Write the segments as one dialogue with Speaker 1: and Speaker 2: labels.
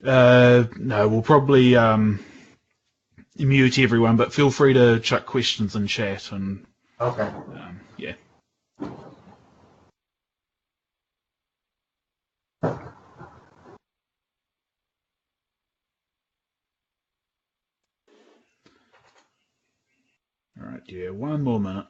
Speaker 1: No, we'll probably mute everyone, but feel free to chuck questions in chat and
Speaker 2: Okay.
Speaker 1: yeah. All right, yeah, one more minute.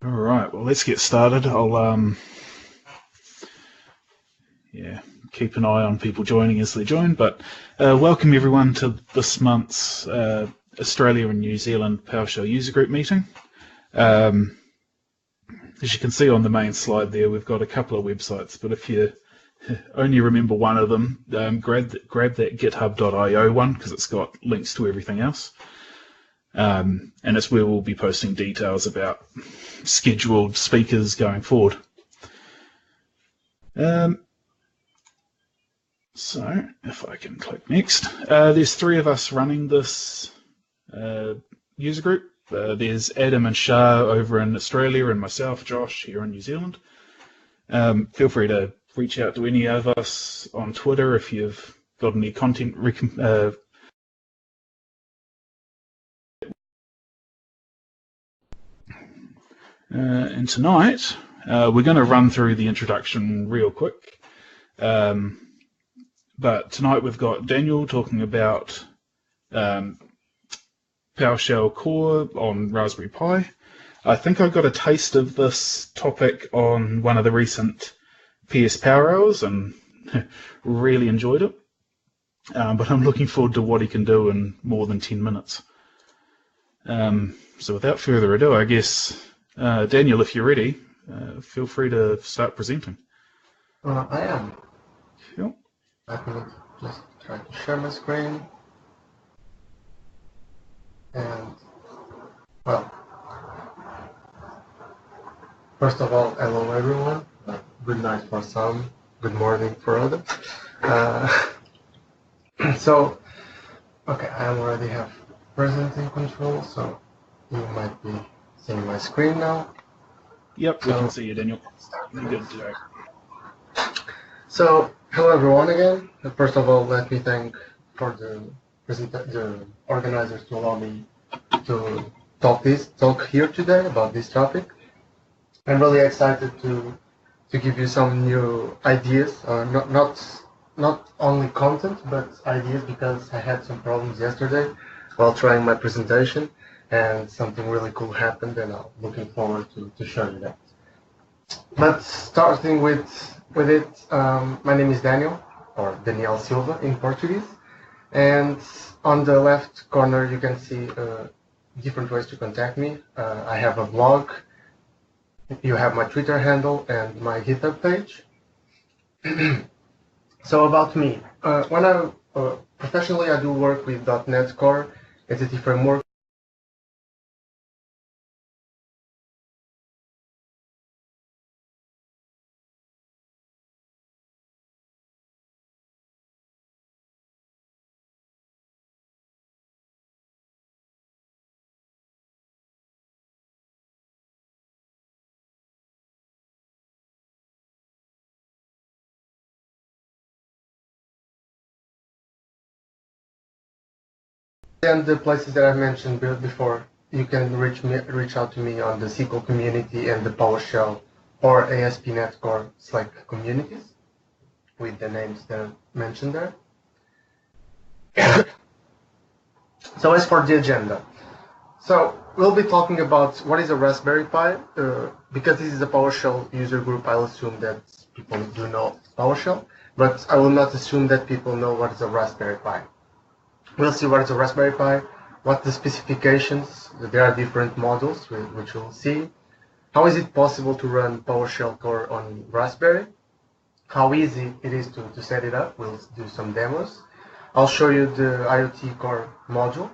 Speaker 1: All right, well, let's get started. I'll yeah, keep an eye on people joining as they join. But welcome everyone to this month's Australia and New Zealand PowerShell user group meeting. As you can see on the main slide there, we've got a couple of websites, but if you only remember one of them, grab that github.io one because it's got links to everything else. And it's where we'll be posting details about scheduled speakers going forward. So, if I can click next, there's three of us running this user group. There's Adam and Shah over in Australia and myself, Josh, here in New Zealand. Feel free to reach out to any of us on Twitter if you've got any content and tonight, we're going to run through the introduction real quick. But tonight we've got Daniel talking about PowerShell Core on Raspberry Pi. I think I got a taste of this topic on one of the recent PS Power Hours and really enjoyed it. But I'm looking forward to what he can do in more than 10 minutes. So without further ado, I guess, Daniel, if you're ready, feel free to start presenting.
Speaker 2: I am.
Speaker 1: Cool.
Speaker 2: Let me just try to share my screen. And, well, first of all, hello everyone. Good night for some, good morning for others. So, okay, I already have presenting control, so you might be seeing my screen now.
Speaker 1: Yep, we can see you, Daniel. You're good to go.
Speaker 2: So, hello everyone again. First of all, let me thank for the organizers to allow me to talk here today about this topic. I'm really excited to give you some new ideas, not only content but ideas, because I had some problems yesterday while trying my presentation, and something really cool happened, and I'm looking forward to show you that. But starting with it, my name is Daniel, or Daniel Silva in Portuguese, and on the left corner you can see different ways to contact me. I have a blog, you have my Twitter handle and my GitHub page. So about me, when I professionally I do work with .NET Core, Entity Framework. And the places that I mentioned before, you can reach out to me on the SQL community and the PowerShell or ASP.NET Core Slack communities with the names that are mentioned there. So as for the agenda, so we'll be talking about what is a Raspberry Pi. Because this is a PowerShell user group, I'll assume that people do know PowerShell, but I will not assume that people know what is a Raspberry Pi. We'll see what is a Raspberry Pi, what the specifications, there are different models which we'll see. How is it possible to run PowerShell core on Raspberry? How easy it is to set it up. We'll do some demos. I'll show you the IoT core module.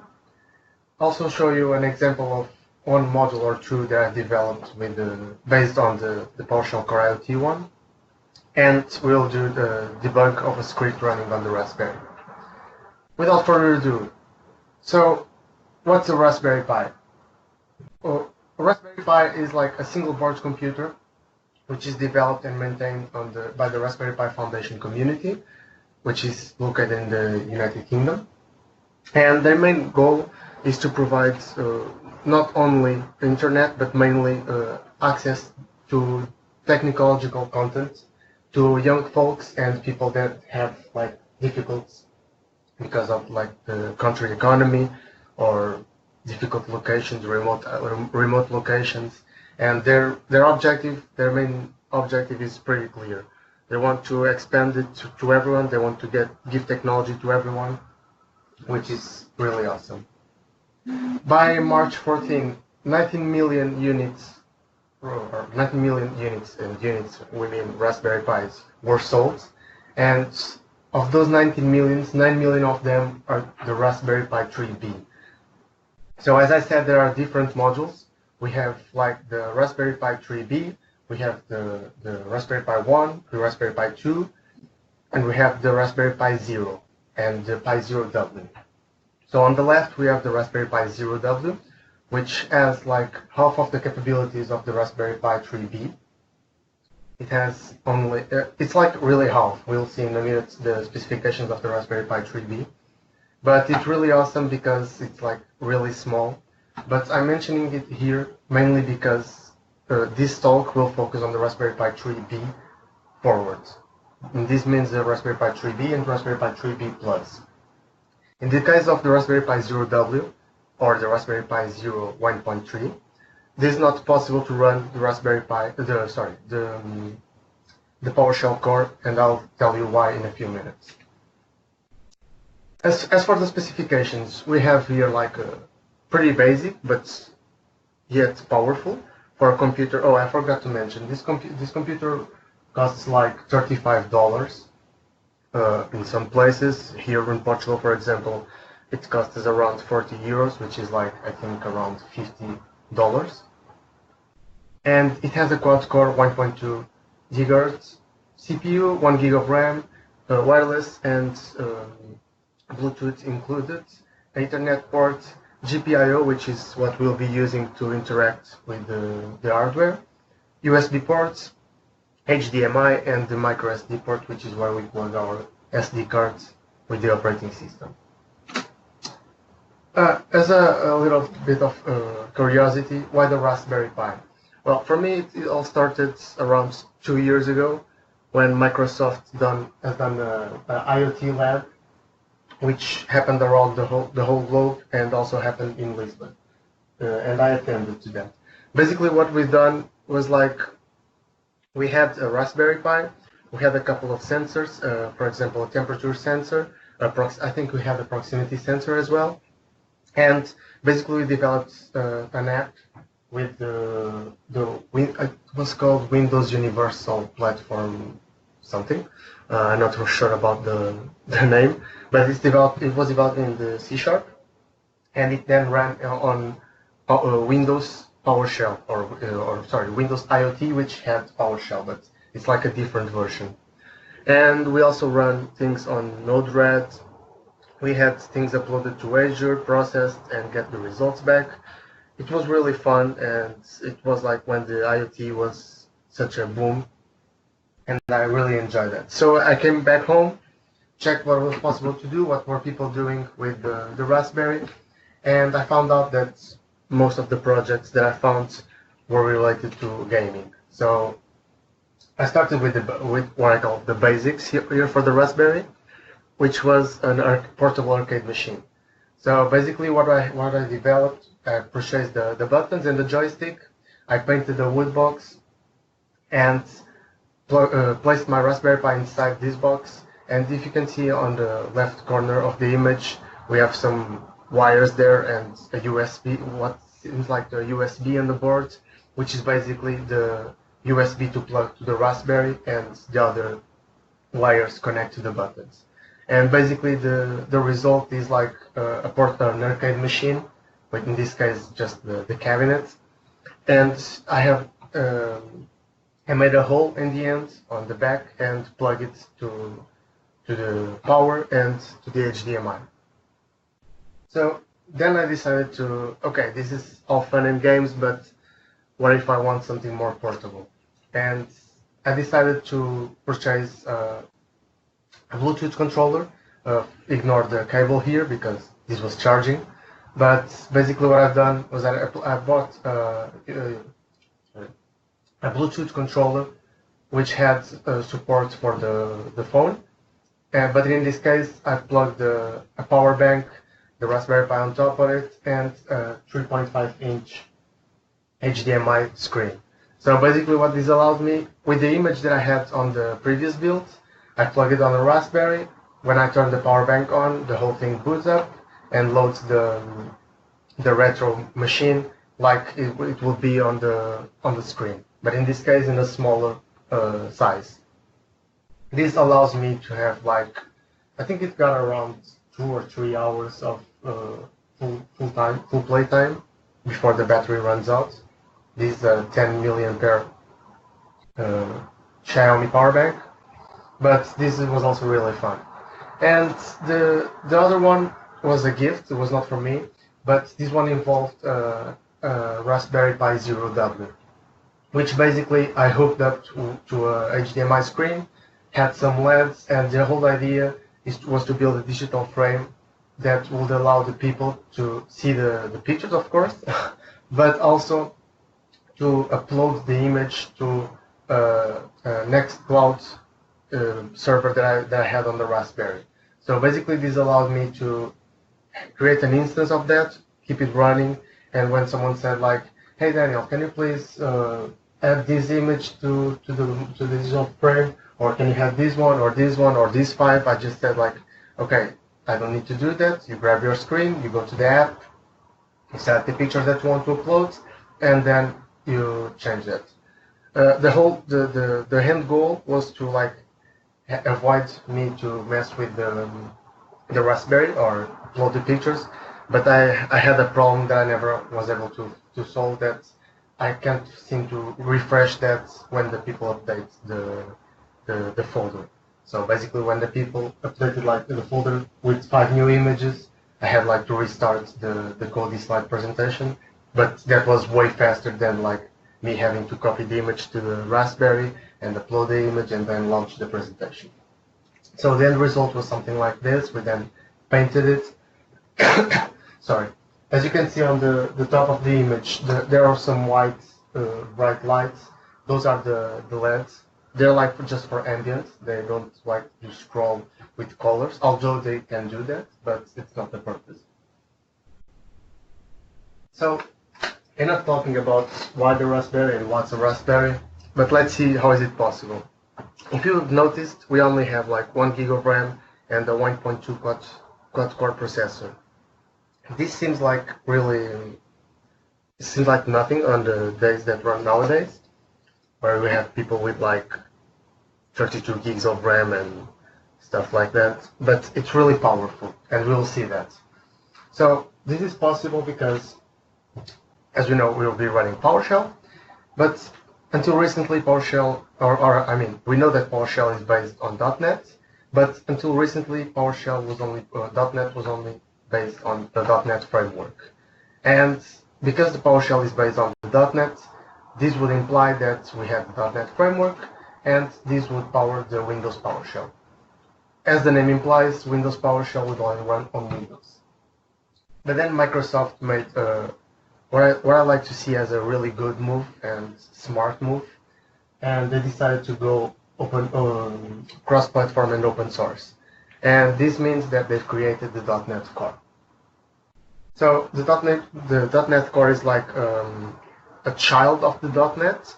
Speaker 2: Also show you an example of one module or two that I developed with based on the PowerShell core IoT one. And we'll do the debug of a script running on the Raspberry. Without further ado, so what's a Raspberry Pi? Well, a Raspberry Pi is like a single board computer which is developed and maintained by the Raspberry Pi Foundation community, which is located in the United Kingdom. And their main goal is to provide not only internet, but mainly access to technological content to young folks and people that have like difficulties because of like the country economy or difficult locations, remote locations. And their main objective is pretty clear. They want to expand it to everyone. They want to give technology to everyone, which is really awesome. By March 14, 19 million units, or 19 million units, and units we mean Raspberry Pis, were sold. And of those 19 millions, 9 million of them are the Raspberry Pi 3B. So as I said, there are different modules. We have like the Raspberry Pi 3B, we have the Raspberry Pi 1, the Raspberry Pi 2, and we have the Raspberry Pi 0 and the Pi 0W. So on the left we have the Raspberry Pi 0W, which has like half of the capabilities of the Raspberry Pi 3B. It has only, it's like really half. We'll see in a minute the specifications of the Raspberry Pi 3B. But it's really awesome because it's like really small. But I'm mentioning it here mainly because this talk will focus on the Raspberry Pi 3B forward. And this means the Raspberry Pi 3B and Raspberry Pi 3B Plus. In the case of the Raspberry Pi 0W or the Raspberry Pi 0 1.3, this is not possible to run the Raspberry Pi, the PowerShell core, and I'll tell you why in a few minutes. As for the specifications, we have here like a pretty basic but yet powerful for a computer. Oh, I forgot to mention this computer costs like $35 in some places. Here in Portugal, for example, it costs us around 40 euros, which is like I think around $50. And it has a quad-core 1.2 GHz CPU, 1 GB of RAM, wireless and Bluetooth included, Ethernet port, GPIO, which is what we'll be using to interact with the hardware, USB ports, HDMI, and the micro SD port, which is where we plug our SD cards with the operating system. As a little bit of curiosity, why the Raspberry Pi? Well, for me, it all started around 2 years ago when Microsoft has done an IoT lab, which happened around the whole globe and also happened in Lisbon. And I attended to that. Basically, what we've done was like, we had a Raspberry Pi, we had a couple of sensors, for example, a temperature sensor, I think we had a proximity sensor as well. And basically we developed an app with it was called Windows Universal Platform something. I'm not sure about the name, but it was developed in the C#, and it then ran on Windows PowerShell, or Windows IoT, which had PowerShell, but it's like a different version. And we also run things on Node-RED. We had things uploaded to Azure, processed, and get the results back. It was really fun, and it was like when the IoT was such a boom, and I really enjoyed that. So I came back home, checked what was possible to do, what were people doing with the Raspberry, and I found out that most of the projects that I found were related to gaming. So I started with what I call the basics here for the Raspberry, which was an portable arcade machine. So basically, what I developed, I purchased the buttons and the joystick. I painted the wood box and placed my Raspberry Pi inside this box. And if you can see on the left corner of the image, we have some wires there and a USB, what seems like the USB on the board, which is basically the USB to plug to the Raspberry, and the other wires connect to the buttons. And basically the result is like an arcade machine, but in this case just the cabinet. And I made a hole in the end on the back and plug it to the power and to the HDMI. So then I decided to, okay, this is all fun and games, but what if I want something more portable? And I decided to purchase a Bluetooth controller. Ignore the cable here because this was charging. But basically what I've done was that I bought a Bluetooth controller which had support for the phone. But in this case, I plugged a power bank, the Raspberry Pi on top of it, and a 3.5-inch HDMI screen. So basically what this allowed me, with the image that I had on the previous build, I plug it on the Raspberry. When I turn the power bank on, the whole thing boots up and loads the retro machine like it would be on the screen, but in this case in a smaller size. This allows me to have like, I think it got around 2 or 3 hours of full play time before the battery runs out. This is a 10 milliampere Xiaomi power bank, but this was also really fun. And the other one was a gift. It was not for me, but this one involved Raspberry Pi Zero W, which basically I hooked up to a HDMI screen, had some LEDs, and the whole idea was to build a digital frame that would allow the people to see the pictures, of course, but also to upload the image to Nextcloud server that I had on the Raspberry. So basically this allowed me to create an instance of that, keep it running, and when someone said like, hey Daniel, can you please add this image to the digital frame, or can you have this one or this one or these 5, I just said like, okay, I don't need to do that. You grab your screen, you go to the app, you select the picture that you want to upload, and then you change that. The end goal was to like avoid me to mess with the Raspberry or upload the pictures, but I had a problem that I never was able to solve, that I can't seem to refresh that when the people update the folder. So basically when the people updated like the folder with 5 new images, I had like to restart the Cody slide presentation, but that was way faster than like me having to copy the image to the Raspberry and upload the image and then launch the presentation. So the end result was something like this. We then painted it. Sorry. As you can see on the top of the image, there are some white bright lights. Those are the LEDs. They're like just for ambient. They don't like to scroll with colors, although they can do that, but it's not the purpose. So, enough talking about why the Raspberry and what's a Raspberry, but let's see how is it possible. If you've noticed, we only have like 1 gig of RAM and a 1.2 quad-core processor. This seems like nothing on the days that run nowadays, where we have people with like 32 gigs of RAM and stuff like that, but it's really powerful, and we'll see that. So this is possible because, as we know, we'll be running PowerShell, but until recently PowerShell, we know that PowerShell is based on .NET, but until recently PowerShell was only, .NET was only based on the .NET framework. And because the PowerShell is based on the .NET, this would imply that we have the .NET framework, and this would power the Windows PowerShell. As the name implies, Windows PowerShell would only run on Windows. But then Microsoft made what I like to see as a really good move and smart move. and they decided to go open cross-platform and open source. And this means that they've created the .NET Core. So the .NET Core is like a child of the .NET,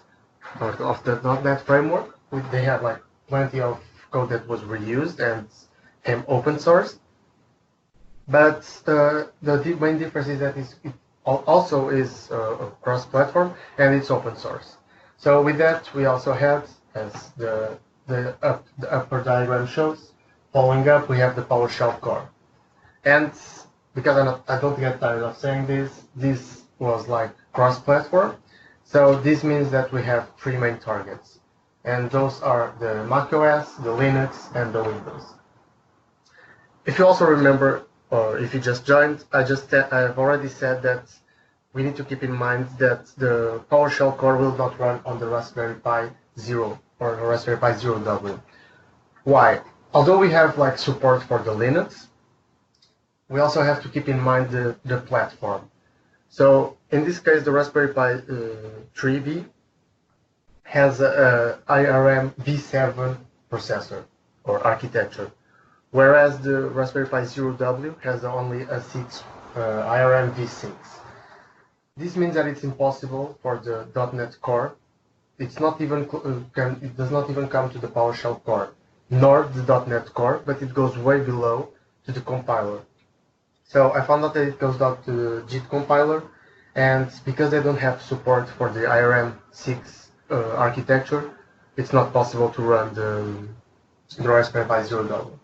Speaker 2: or of the .NET framework. They had like plenty of code that was reused and came open source. But the main difference is that it also is a cross-platform and it's open source. So with that, we also had, as the upper diagram shows, following up, we have the PowerShell core. And because I don't get tired of saying this was like cross-platform. So this means that we have three main targets. And those are the macOS, the Linux, and the Windows. If you also remember, or if you just joined, I've already said that we need to keep in mind that the PowerShell core will not run on the Raspberry Pi Zero or the Raspberry Pi Zero W. Why? Although we have like support for the Linux, we also have to keep in mind the platform. So in this case, the Raspberry Pi 3V has a ARM v7 processor or architecture, whereas the Raspberry Pi Zero W has only a ARM v6. This means that it's impossible for the .NET Core. It does not even come to the PowerShell core, nor the .NET Core, but it goes way below to the compiler. So I found out that it goes down to the JIT compiler, and because they don't have support for the ARM6 architecture, it's not possible to run the Raspberry Pi Zero W.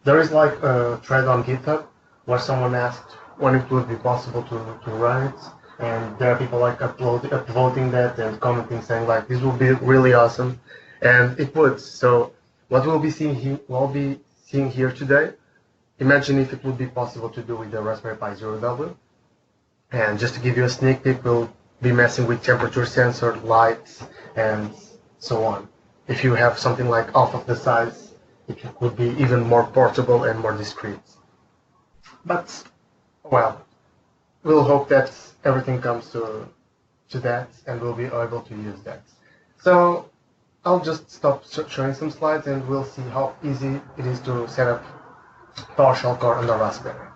Speaker 2: There is like a thread on GitHub where someone asked when it would be possible to run it, and there are people like upvoting that and commenting saying like this will be really awesome, and it would. So what we'll be seeing here today, imagine if it would be possible to do with the Raspberry Pi Zero W. And just to give you a sneak peek, we'll be messing with temperature sensor, lights, and so on. If you have something like half of the size, it would be even more portable and more discreet. But, well, we'll hope that everything comes to that and we'll be able to use that. So I'll just stop showing some slides and we'll see how easy it is to set up PowerShell core on the Raspberry.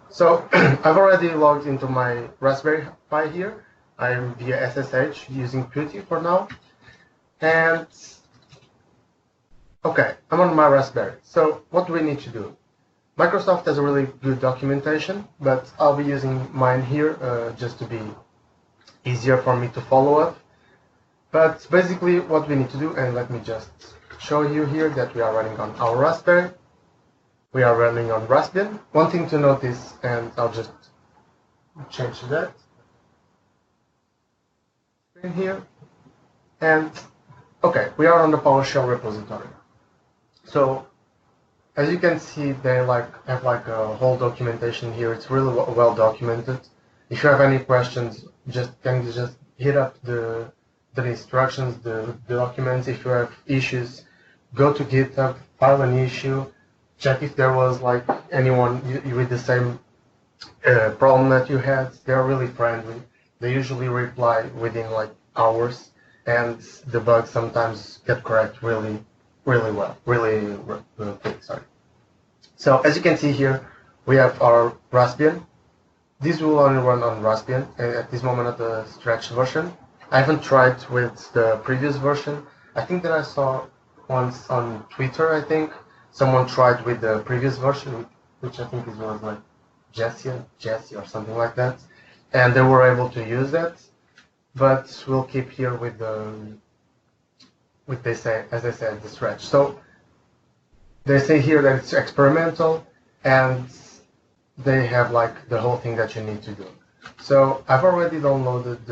Speaker 2: So I've already logged into my Raspberry Pi here. I'm via SSH using Qt for now. And okay, I'm on my Raspberry. So what do we need to do? Microsoft has a really good documentation, but I'll be using mine here just to be easier for me to follow up. But basically what we need to do, and let me just show you here that we are running on our Raspberry. We are running on Raspbian. One thing to notice, and I'll just change that in here. And okay, we are on the PowerShell repository. So as you can see, they have like a whole documentation here. It's really well documented. If you have any questions, just hit up the instructions, the documents. If you have issues, go to GitHub, file an issue, check if there was like anyone with the same problem that you had. They're really friendly. They usually reply within like hours, and the bugs sometimes get correct really quick. Sorry. So as you can see here, we have our Raspbian. This will only run on Raspbian at this moment at the stretched version. I haven't tried with the previous version. I think that I saw once on Twitter, I think, someone tried with the previous version, which I think was like Jesse or something like that. And they were able to use that. But we'll keep here with as I said, the stretch. So they say here that it's experimental, and they have like the whole thing that you need to do. So I've already downloaded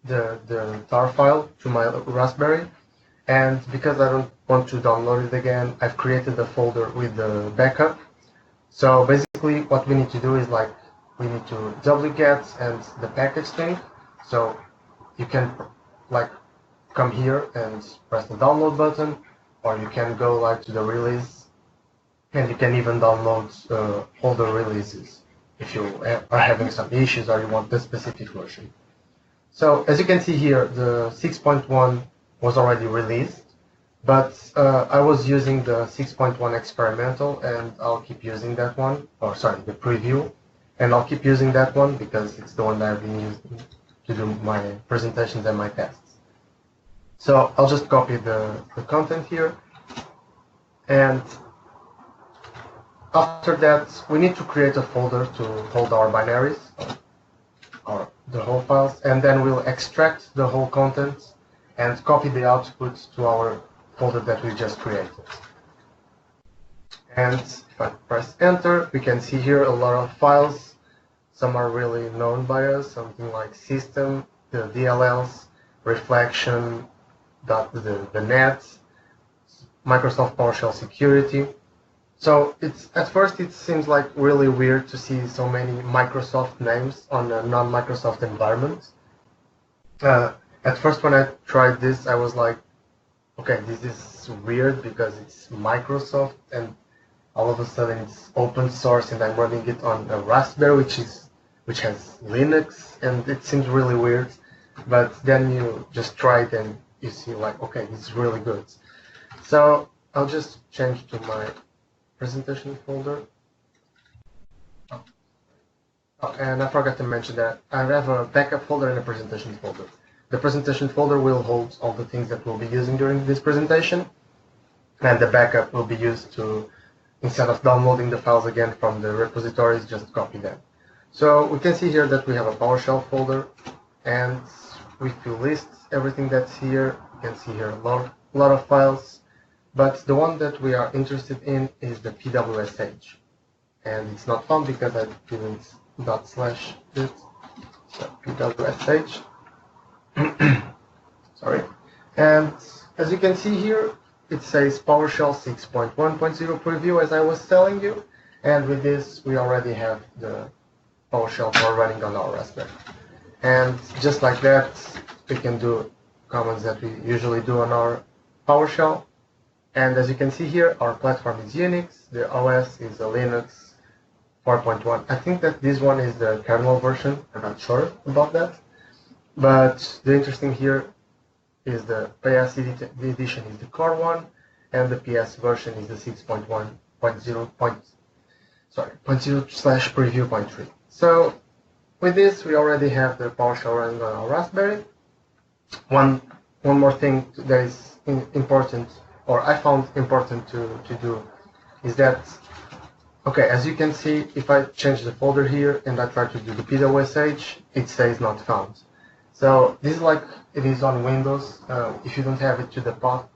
Speaker 2: the tar file to my Raspberry, and because I don't want to download it again, I've created a folder with the backup. So basically what we need to do is like we need to wget and the package string. So you can like come here and press the download button, or you can go like to the release, and you can even download all the releases if you are having some issues or you want the specific version. So as you can see here, the 6.1 was already released, but I was using the 6.1 experimental, and I'll keep using that one, or sorry, the preview, and I'll keep using that one because it's the one that I've been using to do my presentations and my tests. So I'll just copy the content here, and after that we need to create a folder to hold our binaries, or the whole files, and then we'll extract the whole content and copy the output to our folder that we just created. And if I press enter, we can see here a lot of files. Some are really known by us, something like system, the DLLs, reflection, the net, Microsoft PowerShell security. So at first it seems like really weird to see so many Microsoft names on a non-Microsoft environment. At first when I tried this, I was like, okay, this is weird because it's Microsoft and all of a sudden it's open source and I'm running it on a Raspberry which has Linux, and it seems really weird. But then you just try it and you see like, okay, this is really good. So I'll just change to my presentation folder. Oh, and I forgot to mention that I have a backup folder and a presentation folder. The presentation folder will hold all the things that we'll be using during this presentation, and the backup will be used to, instead of downloading the files again from the repositories, just copy them. So we can see here that we have a PowerShell folder, and if you list everything that's here, you can see here a lot of files. But the one that we are interested in is the PWSH, and it's not found because I didn't /. it. So PWSH. Sorry. And as you can see here, it says PowerShell 6.1.0 preview, as I was telling you. And with this, we already have the PowerShell core running on our Raspberry. And just like that, we can do commands that we usually do on our PowerShell. And as you can see here, our platform is Unix, the OS is a Linux 4.1. I think that this one is the kernel version, I'm not sure about that. But the interesting here is the PS edition is the core one, and the PS version is the 6.1.0/preview.3. So with this, we already have the PowerShell running on our Raspberry. One more thing that is important, or I found important to do, is that, okay, as you can see, if I change the folder here and I try to do the PWSH, it says not found. So this is like it is on Windows. If you don't have it to the path,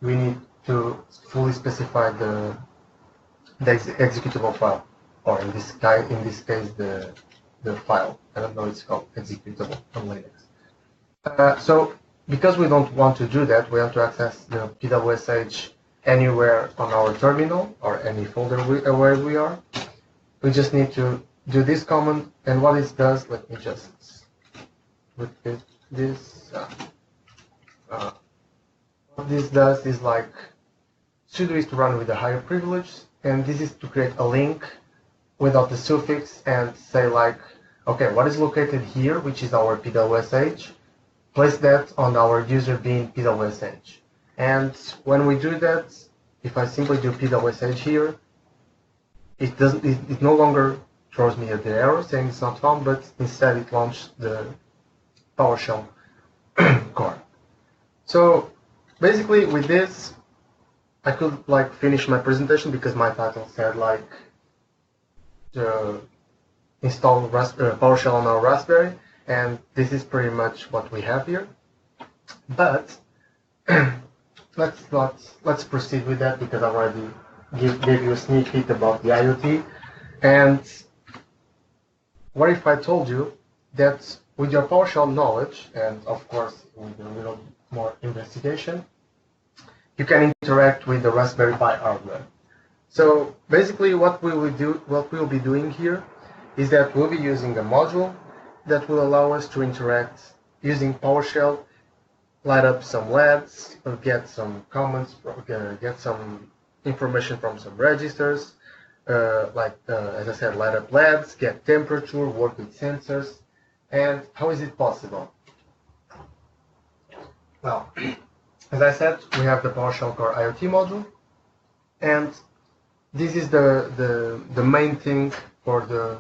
Speaker 2: we need to fully specify the executable file, or in this case the file. I don't know, it's called executable on Linux. So because we don't want to do that, we want to access the PWSH anywhere on our terminal or any folder where we are. We just need to do this command, and what it does, let me just with this. What this does is like sudo is to run with a higher privilege, and this is to create a link without the suffix and say like, okay, what is located here, which is our PWSH, place that on our user being PWSH. And when we do that, if I simply do PWSH here, it no longer throws me the error saying it's not found, but instead it launched the PowerShell core. So basically with this, I could like finish my presentation because my title said like install PowerShell on our Raspberry, and this is pretty much what we have here. But let's proceed with that because I already gave you a sneak peek about the IoT. And what if I told you that with your PowerShell knowledge, and of course with a little more investigation, you can interact with the Raspberry Pi hardware. So basically what we'll be doing here is that we'll be using a module that will allow us to interact using PowerShell, light up some LEDs, get some comments, get some information from some registers, as I said, light up LEDs, get temperature, work with sensors. And how is it possible? Well, as I said, we have the PowerShell Core IoT module, and this is the main thing for the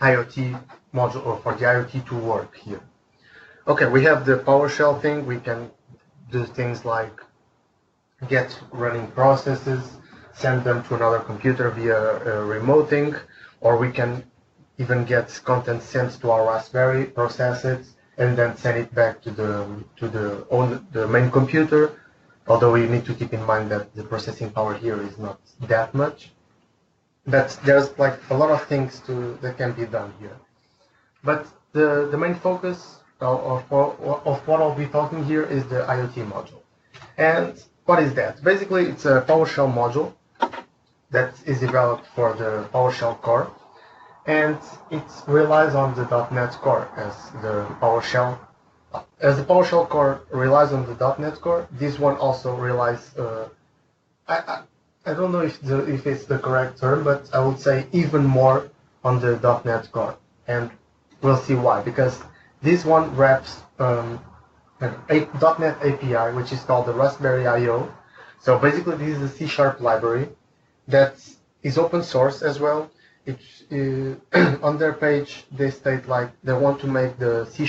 Speaker 2: IoT module, or for the IoT to work here. Okay, we have the PowerShell thing. We can do things like get running processes, send them to another computer via a remote thing, or we can even get content sent to our Raspberry, process it, and then send it back to the main computer. Although we need to keep in mind that the processing power here is not that much. But there's like a lot of things that can be done here. But the main focus of what I'll be talking here is the IoT module. And what is that? Basically, it's a PowerShell module that is developed for the PowerShell Core, and it relies on the .NET Core as the PowerShell. As the PowerShell Core relies on the .NET Core, this one also relies. I don't know if it's the correct term, but I would say even more on the .NET Core, and we'll see why. Because this one wraps a .NET API, which is called the Raspberry I/O. So basically, this is a C# library that is open source as well. On their page, they state like they want to make the C#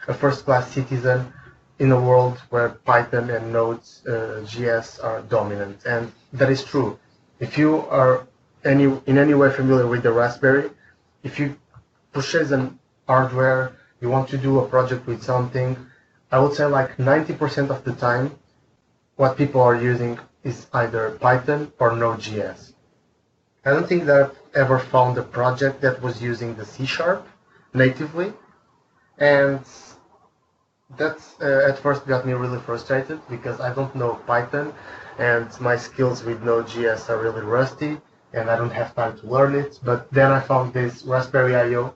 Speaker 2: a first-class citizen in a world where Python and Node.js are dominant, and that is true. If you are in any way familiar with the Raspberry, if you purchase an hardware, you want to do a project with something, I would say like 90% of the time, what people are using is either Python or Node.js. I don't think that I've ever found a project that was using the C# natively, and that at first got me really frustrated because I don't know Python and my skills with Node.js are really rusty and I don't have time to learn it. But then I found this Raspberry I/O.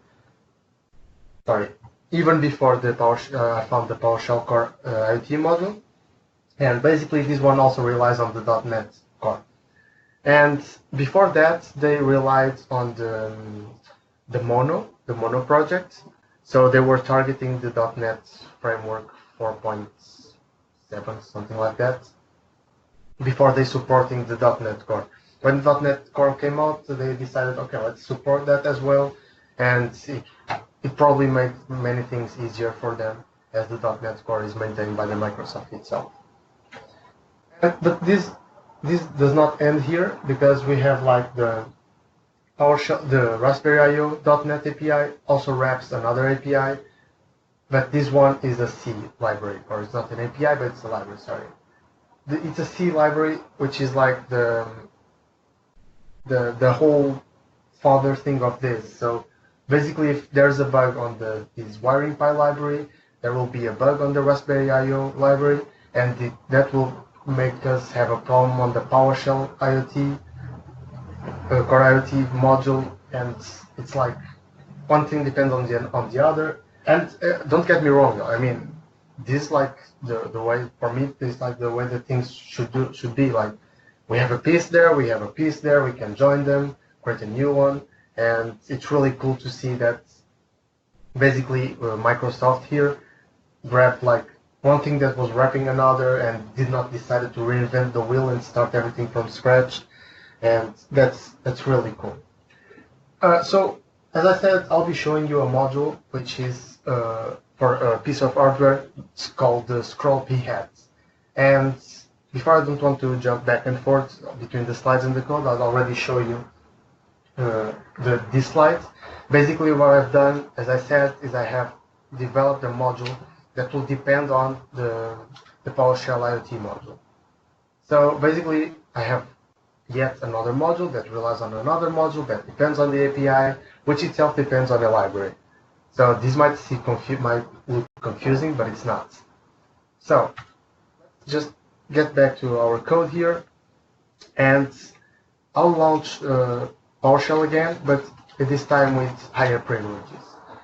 Speaker 2: Even before I found the PowerShell Core IoT module, and basically this one also relies on the .NET Core. And before that, they relied on the Mono project. So they were targeting the .NET framework 4.7, something like that, before they supporting the .NET Core. When the .NET Core came out, they decided, okay, let's support that as well, and it probably made many things easier for them, as the .NET Core is maintained by the Microsoft itself. But this does not end here, because we have like the PowerShell, the Raspberry I/O .NET API also wraps another API, but this one is a C library, or it's not an API, but it's a library. Sorry, it's a C library, which is like the whole father thing of this. So basically, if there's a bug on this wiring Pi library, there will be a bug on the Raspberry I/O library, and that will make us have a problem on the PowerShell IoT. Core IoT module, and it's like one thing depends on the other. And don't get me wrong, I mean, this like the way, for me, this like the way that things should be. Like, we have a piece there, we have a piece there, we can join them, create a new one, and it's really cool to see that basically Microsoft here grabbed like one thing that was wrapping another and did not decide to reinvent the wheel and start everything from scratch. And that's really cool. So, as I said, I'll be showing you a module which is for a piece of hardware. It's called the Scroll P hat. And before, I don't want to jump back and forth between the slides and the code. I'll already show you this slide. Basically, what I've done, as I said, is I have developed a module that will depend on the PowerShell IoT module. So basically, I have yet another module that relies on another module that depends on the API, which itself depends on the library. So this might look confusing, but it's not. So just get back to our code here, and I'll launch PowerShell again, but this time with higher privileges.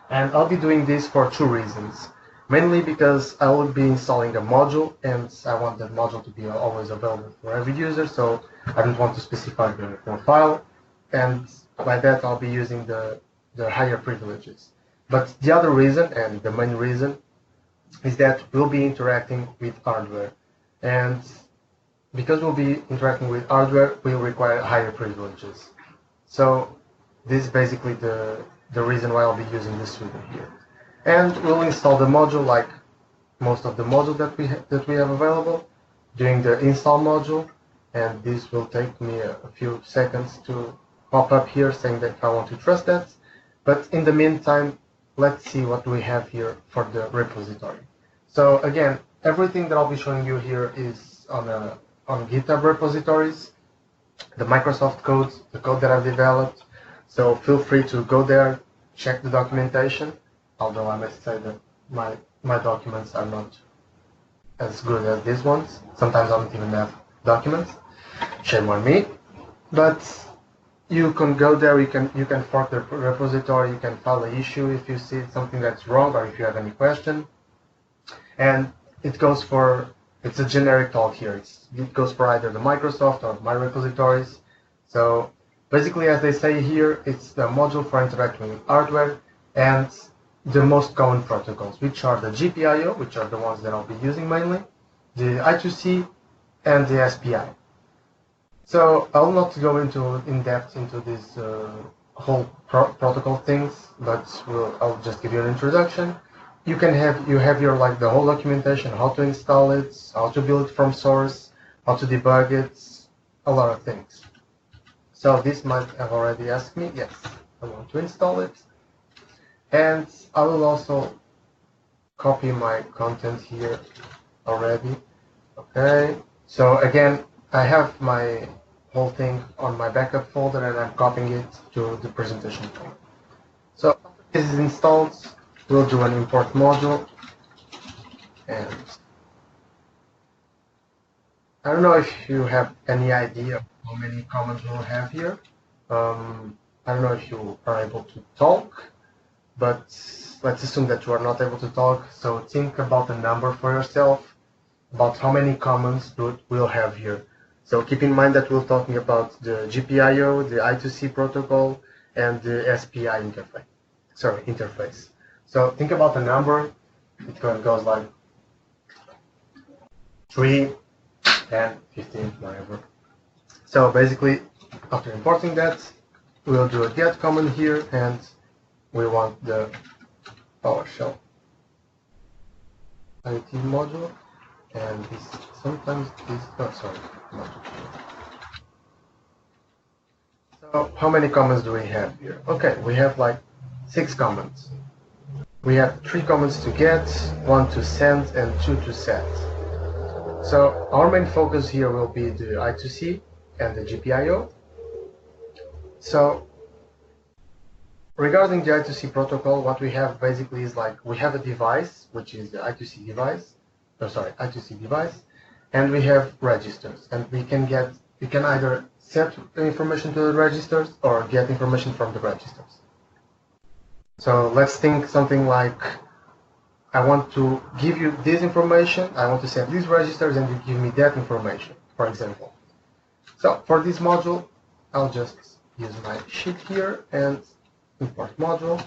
Speaker 2: And I'll be doing this for two reasons. Mainly because I will be installing a module, and I want that module to be always available for every user, so I don't want to specify the file, and by that I'll be using the higher privileges. But the other reason, and the main reason, is that we'll be interacting with hardware. And because we'll be interacting with hardware, we'll require higher privileges. So this is basically the reason why I'll be using this sudo here. And we'll install the module like most of the modules that we have available during the install module. And this will take me a few seconds to pop up here saying that I want to trust that. But in the meantime, let's see what we have here for the repository. So again, everything that I'll be showing you here is on GitHub repositories, the Microsoft code, the code that I've developed. So feel free to go there, check the documentation, although I must say that my documents are not as good as these ones. Sometimes I don't even have documents. Shame on me. But you can go there, you can fork the repository, you can file an issue if you see something that's wrong or if you have any question. And it's a generic talk here. It goes for either the Microsoft or my repositories. So basically, as they say here, it's the module for interacting with hardware and the most common protocols, which are the GPIO, which are the ones that I'll be using mainly, the I2C, and the SPI. So I'll not go in depth into this whole protocol things, but I'll just give you an introduction. You have your the whole documentation, how to install it, how to build it from source, how to debug it, a lot of things. So this might have already asked me. Yes, I want to install it. And I will also copy my content here already. Okay, so again, I have my whole thing on my backup folder and I'm copying it to the presentation folder. So after this is installed, we'll do an import module. And I don't know if you have any idea of how many comments we'll have here. I don't know if you are able to talk, but let's assume that you are not able to talk. So think about the number for yourself, about how many comments we'll have here. So keep in mind that we're talking about the GPIO, the I2C protocol, and the SPI interface. So think about the number. It goes like 3, 10, 15, whatever. So basically, after importing that, we'll do a get command here, and we want the PowerShell IT module, and So how many comments do we have here? Okay, we have like 6 comments. We have 3 comments to get, 1 to send, and 2 to set. So our main focus here will be the I2C and the GPIO. So regarding the I2C protocol, what we have basically is we have a device, which is the I2C device, and we have registers, and we can either set the information to the registers or get information from the registers. So let's think something like, I want to give you this information, I want to set these registers, and you give me that information, for example. So for this module, I'll just use my sheet here and import module.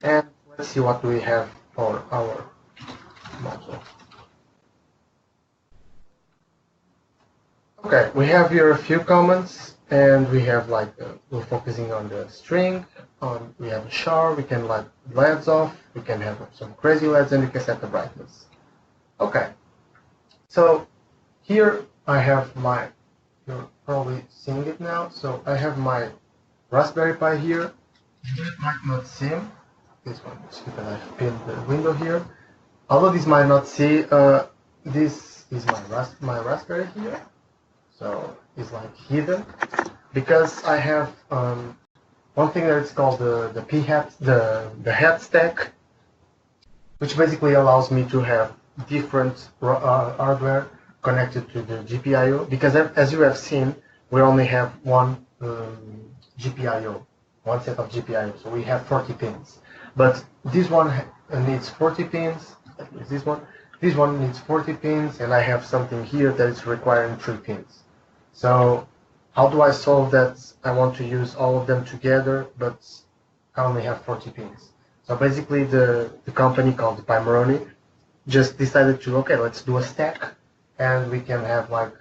Speaker 2: And let's see what we have for our module. Okay, we have here a few comments, and we have we're focusing on the string. We have a char, we can let LEDs off, we can have some crazy LEDs, and we can set the brightness. Okay, so here I have you're probably seeing it now, so I have my Raspberry Pi here. You might not see this one, because I've pinned the window here. Although this might not see, this is my Raspberry here, so it's hidden, because I have one thing that is called the p-hat, the hat stack, which basically allows me to have different hardware connected to the GPIO, because as you have seen, we only have one GPIO, one set of GPIO, so we have 40 pins. But this one needs 40 pins, this one needs 40 pins, and I have something here that is requiring 3 pins. So how do I solve that? I want to use all of them together, but I only have 40 pins. So basically the company called Pimeroni just decided to, okay, let's do a stack and we can have like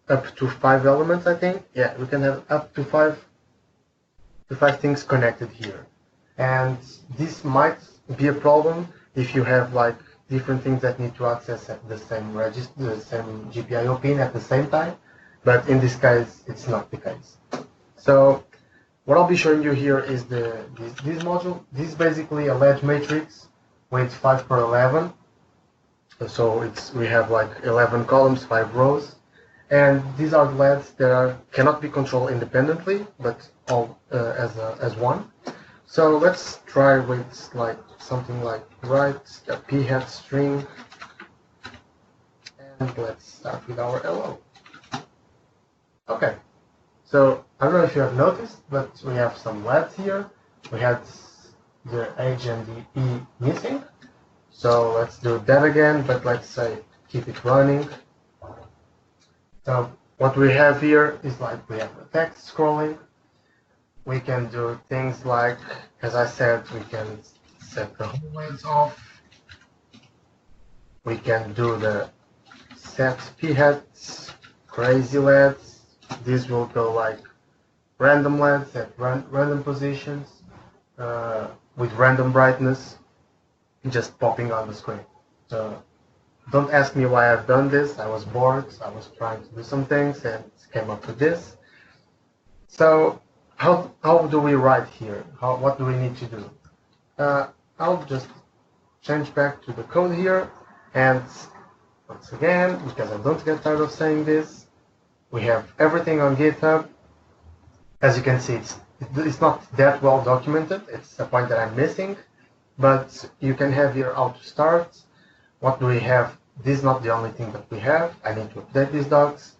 Speaker 2: up to 5 elements, I think. Yeah, we can have up to five things connected here. And this might be a problem if you have like different things that need to access at the same register, the same GPIO pin at the same time. But in this case, it's not the case. So what I'll be showing you here is this module. This is basically a ledge matrix with 5x11. So we have like 11 columns, 5 rows. And these are LEDs that cannot be controlled independently, but all as one. So let's try with like something like write a p-hat string, and let's start with our hello. Okay, so I don't know if you have noticed, but we have some LEDs here. We had the H and the E missing. So let's do that again, but let's say keep it running. So what we have here is like we have the text scrolling. We can do things like, as I said, we can set the whole LEDs off. We can do the set p-hats, crazy LEDs. These will go like random LEDs at random positions with random brightness, just popping on the screen. So don't ask me why I've done this. I was bored. I was trying to do some things and came up with this. So how do we write here? What do we need to do? I'll just change back to the code here, and once again, because I don't get tired of saying this, we have everything on GitHub. As you can see, it's not that well documented. It's a point that I'm missing, but you can have here how to start. What do we have? This is not the only thing that we have. I need to update these docs.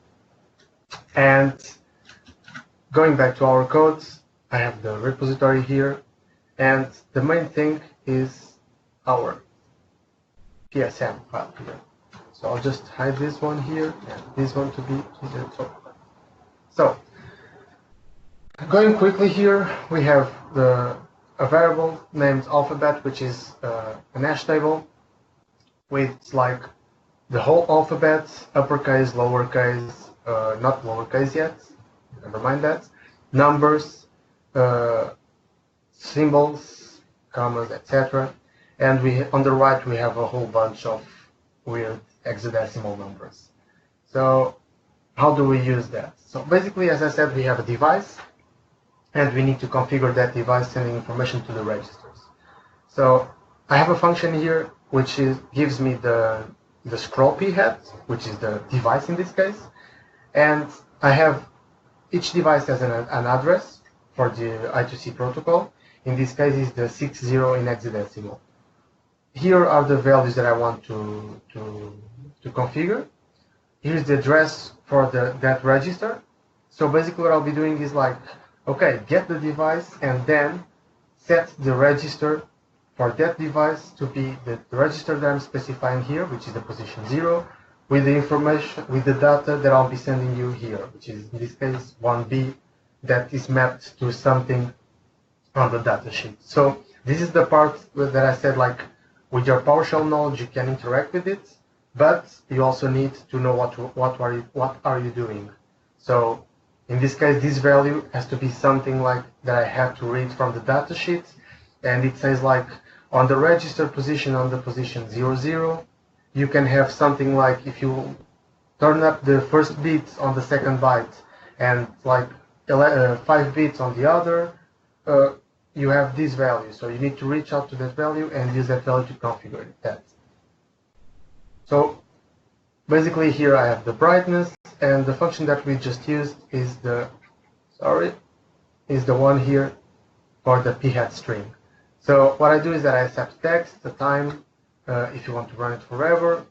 Speaker 2: And going back to our codes, I have the repository here. And the main thing is our PSM file here. So I'll just hide this one here and this one to be to the top. So going quickly here, we have a variable named alphabet, which is an hash table with like the whole alphabet, uppercase, lowercase, not lowercase yet, never mind that, numbers, symbols, commas, etc. And on the right we have a whole bunch of weird hexadecimal numbers. So how do we use that? So basically, as I said, we have a device, and we need to configure that device sending information to the registers. So I have a function here which gives me the scroll p-hat, which is the device in this case, and I have each device has an address for the I2C protocol. In this case, is the 60 in hexadecimal. Here are the values that I want to configure. Here's the address for that register. So basically what I'll be doing is like, okay, get the device and then set the register for that device to be the register that I'm specifying here, which is the position 0, with the information, with the data that I'll be sending you here, which is in this case 1B, that is mapped to something on the data sheet. So this is the part that I said, like, with your PowerShell knowledge you can interact with it, but you also need to know what are you doing. So in this case, this value has to be something like that I have to read from the data sheet, and it says like on the register position, on the position 00, you can have something like, if you turn up the first bit on the second byte and like 5 bits on the other, you have this value. So you need to reach out to that value and use that value to configure that. So basically here I have the brightness, and the function that we just used is the one here for the p-hat string. So what I do is that I accept text, the time, if you want to run it forever,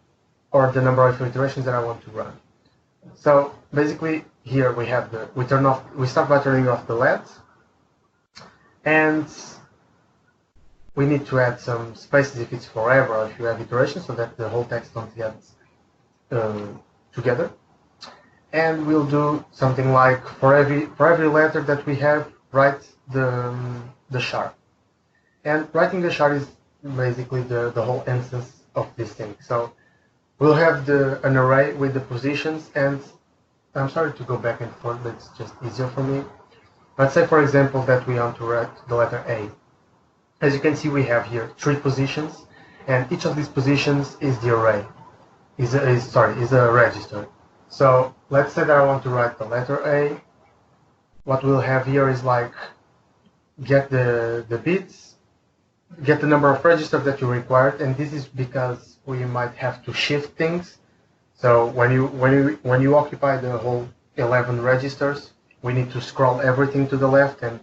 Speaker 2: or the number of iterations that I want to run. So basically here we have we start by turning off the LEDs, and we need to add some spaces if it's forever or if you have iterations, so that the whole text don't get together. And we'll do something like for every letter that we have, write the char. And writing the char is basically the whole instance of this thing. So we'll have an array with the positions, and I'm sorry to go back and forth, but it's just easier for me. Let's say, for example, that we want to write the letter A. As you can see, we have here 3 positions, and each of these positions is the array, is a register. So let's say that I want to write the letter A. What we'll have here is like get the bits, get the number of registers that you required, and this is because we might have to shift things. So when you occupy the whole 11 registers, we need to scroll everything to the left and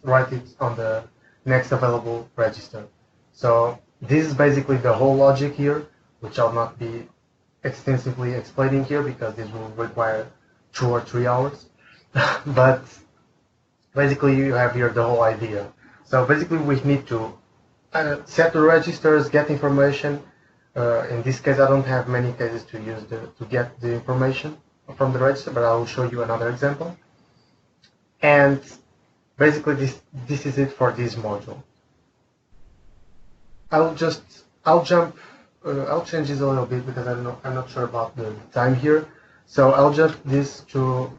Speaker 2: write it on the next available register. So this is basically the whole logic here, which I'll not be extensively explaining here because this will require 2 or 3 hours. But basically you have here the whole idea. So basically we need to set the registers, get information. In this case I don't have many cases to use to get the information from the register, but I will show you another example. And basically this is it for this module. I'll change this a little bit because I'm not sure about the time here. So I'll jump this to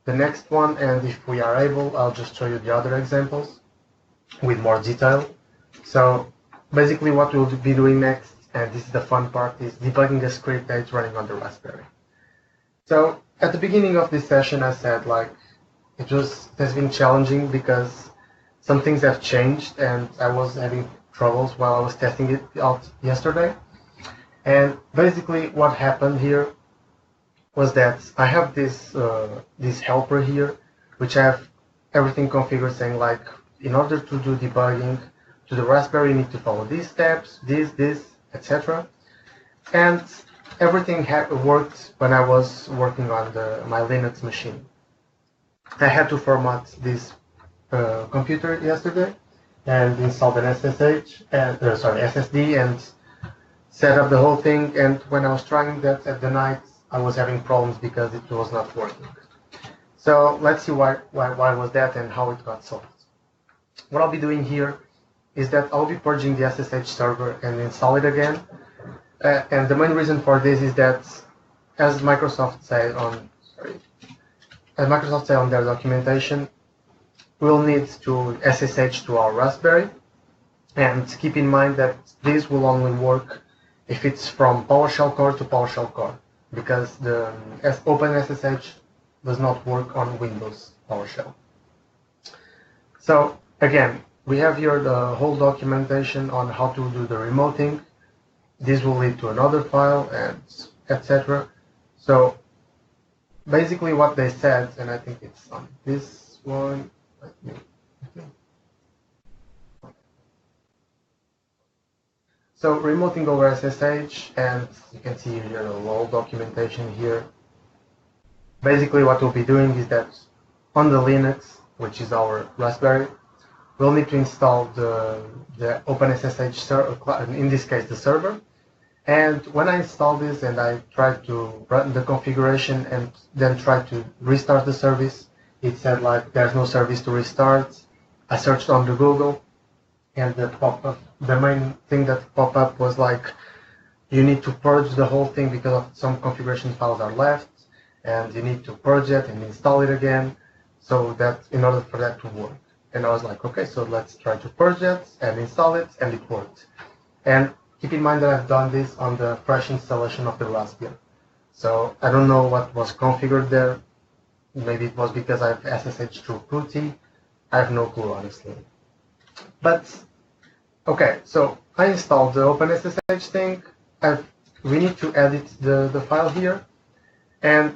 Speaker 2: the next one, and if we are able, I'll just show you the other examples with more detail. So basically what we'll be doing next, and this is the fun part, is debugging a script that's running on the Raspberry. So at the beginning of this session I said like it has been challenging because some things have changed and I was having troubles while I was testing it out yesterday. And basically what happened here was that I have this helper here, which I have everything configured saying like, in order to do debugging to the Raspberry, you need to follow these steps, this, etc. And everything worked when I was working on my Linux machine. I had to format this computer yesterday and installed an SSD and set up the whole thing. And when I was trying that at the night, I was having problems because it was not working. So let's see why was that and how it got solved. What I'll be doing here is that I'll be purging the SSH server and install it again. And the main reason for this is that, as Microsoft said on their documentation, we'll need to SSH to our Raspberry, and keep in mind that this will only work if it's from PowerShell core to PowerShell core, because the OpenSSH does not work on Windows PowerShell. So again, we have here the whole documentation on how to do the remoting. This will lead to another file and etc. So basically what they said, and I think it's on this one. So remoting over SSH, and you can see here the whole documentation here. Basically what we'll be doing is that on the Linux, which is our Raspberry, we'll need to install the OpenSSH server, in this case the server. And when I install this and I try to run the configuration and then try to restart the service, it said like there's no service to restart. I searched on the Google, and the main thing that popped up was like you need to purge the whole thing because of some configuration files are left, and you need to purge it and install it again, so that in order for that to work. And I was like, okay, so let's try to purge it and install it, and it worked. And keep in mind that I've done this on the fresh installation of the Raspberry. So I don't know what was configured there. Maybe it was because I've SSH through PuTTY. I have no clue, honestly. But okay, so I installed the OpenSSH thing. We need to edit the file here, and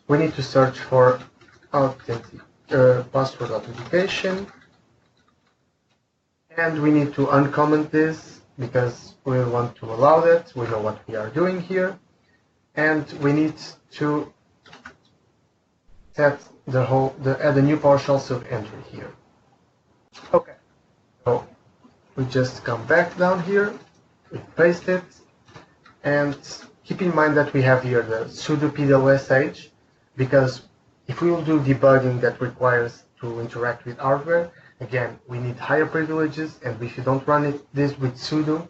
Speaker 2: we need to search for password authentication, and we need to uncomment this because we want to allow that. We know what we are doing here, and we need to set add a new PowerShell sub entry here. Okay, so we just come back down here, we paste it, and keep in mind that we have here the sudo pwsh, because if we will do debugging that requires to interact with hardware, again, we need higher privileges, and if you don't run this with sudo,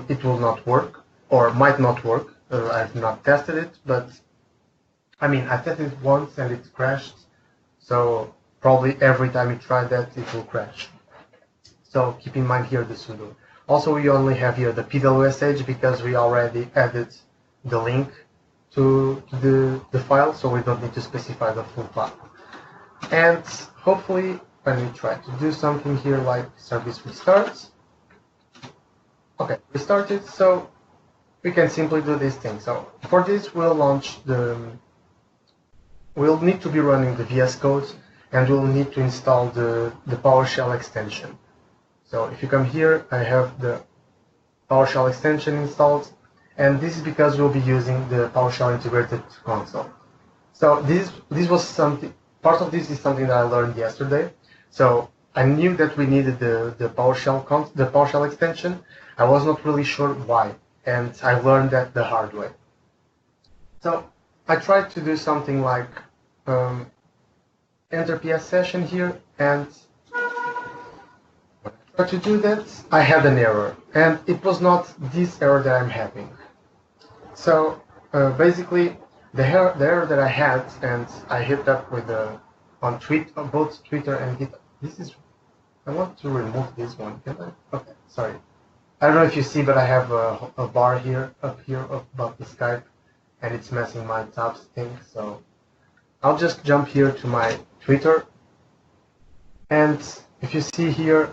Speaker 2: it will not work, or might not work. I've not tested it, but I mean, I tested it once and it crashed. So probably every time you try that, it will crash. So keep in mind here the sudo. Also, we only have here the PWSH because we already added the link to the file, so we don't need to specify the full file. And hopefully, when we try to do something here like service restarts, okay, restart it, so we can simply do this thing. So for this, we'll need to be running the VS Code, and we'll need to install the PowerShell extension. So if you come here, I have the PowerShell extension installed, and this is because we'll be using the PowerShell integrated console. So this was something, part of this is something that I learned yesterday. So I knew that we needed the PowerShell extension. I was not really sure why, and I learned that the hard way. So I tried to do something like enter PS session here, and to do that, I had an error, and it was not this error that I'm having. So basically, the error that I had, and I hit up with on both Twitter and GitHub. This is, I want to remove this one. Can I? Okay, sorry. I don't know if you see, but I have a bar here up here about the Skype, and it's messing my tabs thing. So I'll just jump here to my Twitter, and if you see here,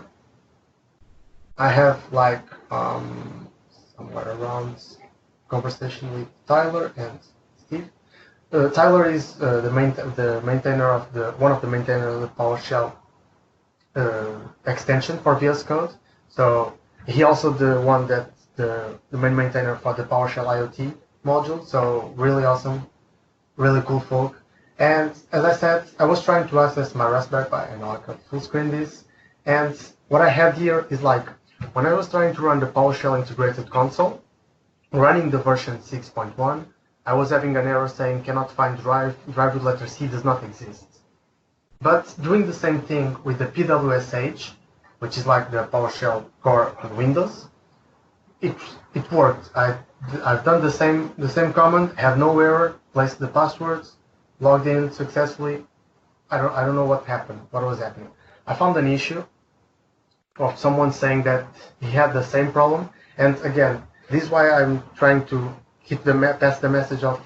Speaker 2: I have like somewhere around conversation with Tyler and Steve. Tyler is the maintainer of one of the maintainers of the PowerShell extension for VS Code. So he also the one that the main maintainer for the PowerShell IoT module. So really awesome, really cool folk. And as I said, I was trying to access my Raspberry Pi, and I can full screen this. And what I have here is like, when I was trying to run the PowerShell integrated console, running the version 6.1, I was having an error saying cannot find drive with letter C does not exist. But doing the same thing with the PWSH, which is like the PowerShell core on Windows, it worked. I've done the same command, had no error, placed the passwords, logged in successfully. I don't know what happened. What was happening? I found an issue of someone saying that he had the same problem, and again, this is why I'm trying to pass the message of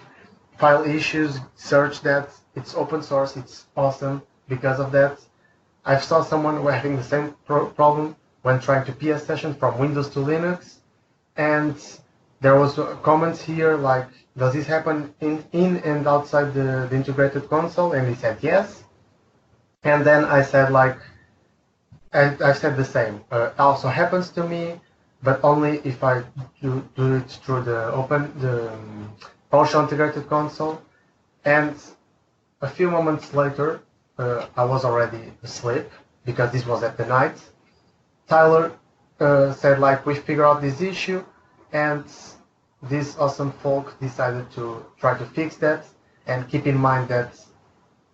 Speaker 2: file issues. Search that. It's open source. It's awesome because of that. I saw someone having the same problem when trying to PS session from Windows to Linux, and there was a comment here like, does this happen in and outside the integrated console? And he said yes. And then I said like, I said the same. Also happens to me, but only if I do it through the PowerShell integrated console. And a few moments later, I was already asleep because this was at the night. Tyler said like, we figured out this issue, and this awesome folk decided to try to fix that. And keep in mind that,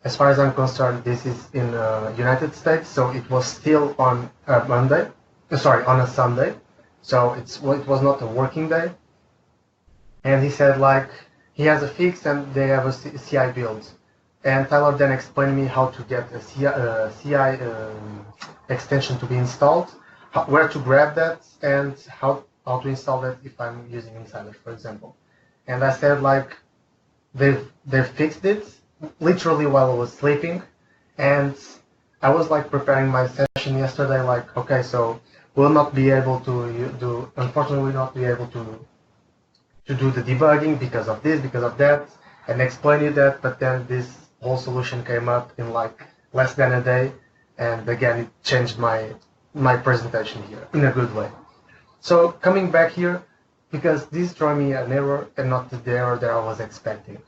Speaker 2: as far as I'm concerned, this is in United States, so it was still on on a Sunday, so it was not a working day. And he said like he has a fix and they have a CI build. And Tyler then explained me how to get a CI extension to be installed, where to grab that, and how to install that if I'm using Insider, for example. And I said like they've fixed it literally while I was sleeping, and I was like preparing my session yesterday like, okay, so we'll not be able to unfortunately we'll not be able to do the debugging because of this, because of that, and explain you that. But then this whole solution came up in like less than a day, and again it changed my presentation here in a good way. So coming back here, because this threw me an error and not the error that I was expecting.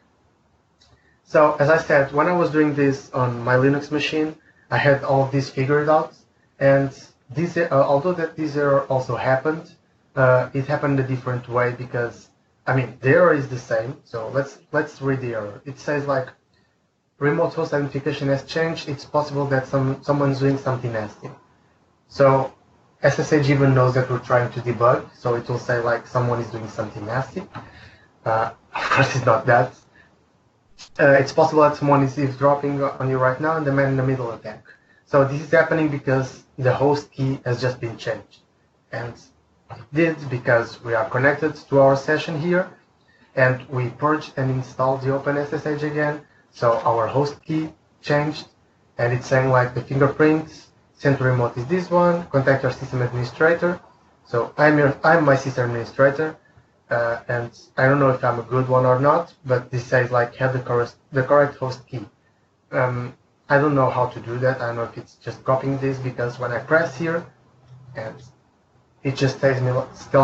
Speaker 2: So as I said, when I was doing this on my Linux machine, I had all of this figured out, and this, although that this error also happened, it happened a different way because, I mean, the error is the same. So let's read the error. It says like, remote host identification has changed. It's possible that someone's doing something nasty. So SSH even knows that we're trying to debug, so it will say like someone is doing something nasty. Of course, it's not that. It's possible that someone is eavesdropping on you right now and the man in the middle attack. So this is happening because the host key has just been changed. And it did because we are connected to our session here, and we purged and installed the OpenSSH again. So our host key changed, and it's saying like the fingerprints, center remote is this one, contact your system administrator. So I'm my system administrator. And I don't know if I'm a good one or not, but this says like have the correct host key. I don't know how to do that. I don't know if it's just copying this, because when I press here, and it just tells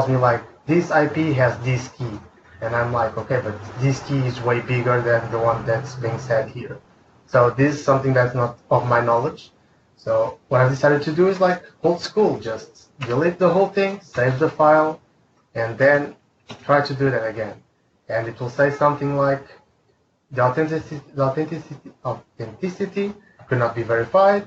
Speaker 2: me like this IP has this key, and I'm like, okay, but this key is way bigger than the one that's being said here. So this is something that's not of my knowledge. So what I've decided to do is like old school, just delete the whole thing, save the file, and then try to do that again. And it will say something like the authenticity could not be verified.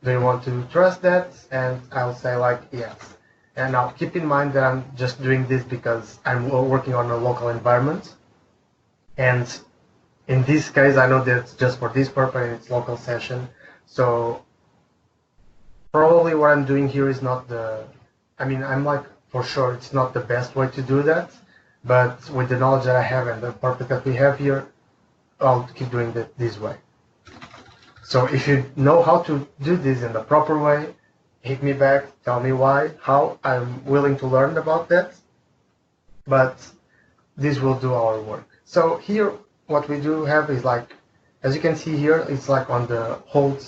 Speaker 2: Do you want to trust that? And I'll say like yes. And now keep in mind that I'm just doing this because I'm working on a local environment. And in this case, I know that it's just for this purpose and it's local session. So probably what I'm doing here is not I'm like, for sure it's not the best way to do that. But with the knowledge that I have and the purpose that we have here, I'll keep doing it this way. So if you know how to do this in the proper way, hit me back, tell me why, how. I'm willing to learn about that. But this will do our work. So here, what we do have is like, as you can see here, it's like on the hold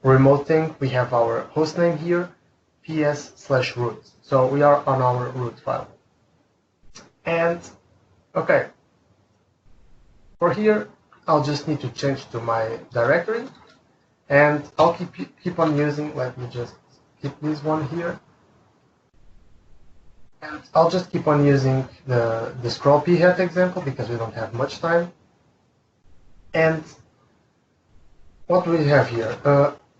Speaker 2: remote thing, we have our hostname here, ps/root. So we are on our root file. And okay, for here, I'll just need to change to my directory, and I'll keep on using, let me just keep this one here. And I'll just keep on using the scroll phat example because we don't have much time. And what do we have here?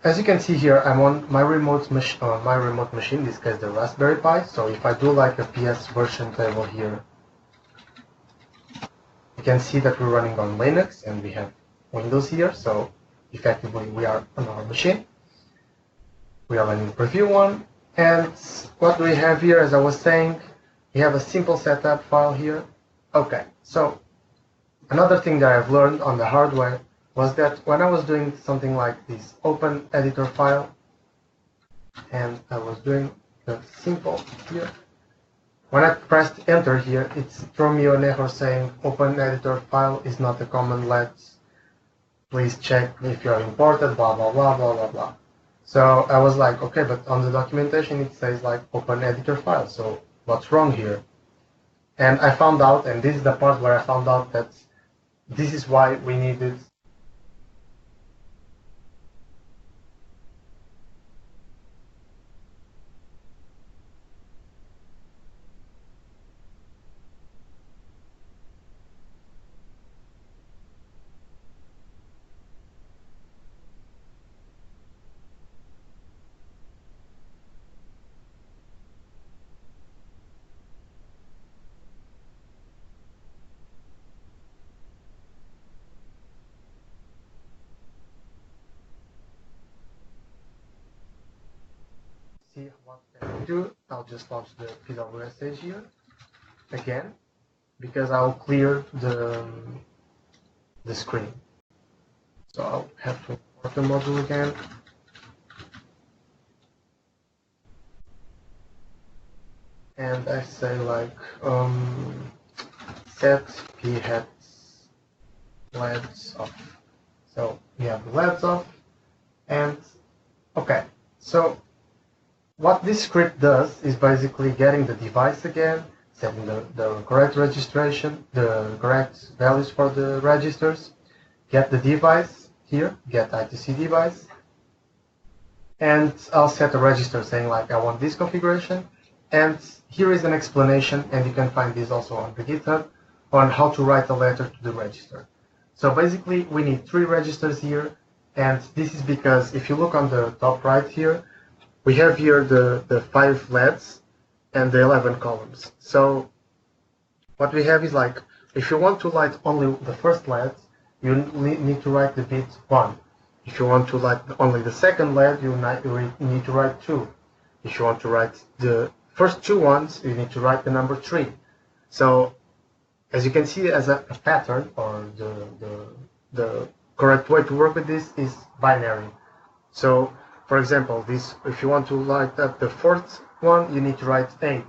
Speaker 2: As you can see here, I'm on my remote machine, in this case the Raspberry Pi. So if I do like a PS version table here, you can see that we're running on Linux and we have Windows here. So effectively we are on our machine. We are running preview one. And what do we have here? As I was saying, we have a simple setup file here. Okay, so another thing that I've learned on the hard way was that when I was doing something like this open editor file, and I was doing the simple here, when I pressed enter here, it's thrown me an error saying open editor file is not a command, please check if you are imported, blah blah blah blah blah blah. So I was like, okay, but on the documentation it says like open editor file, so what's wrong here? And I found out, and this is the part where I found out that this is why we needed see what I do. I'll just launch the PWSH here again because I'll clear the screen. So I'll have to import the module again. And I say like set phat LEDs off. So we have the LEDs off, and okay, so what this script does is basically getting the device again, setting the correct registration, the correct values for the registers, get the device here, get I2C device, and I'll set a register saying like I want this configuration, and here is an explanation, and you can find this also on the GitHub, on how to write a letter to the register. So basically we need 3 registers here, and this is because if you look on the top right here, we have here the 5 LEDs and the 11 columns. So what we have is like, if you want to light only the first LED, you need to write the bit 1. If you want to light only the second LED, you need to write 2. If you want to write the first 2 ones, you need to write the number 3. So, as you can see, as a pattern, or the correct way to work with this is binary. So, for example, this, if you want to light up the fourth one, you need to write 8.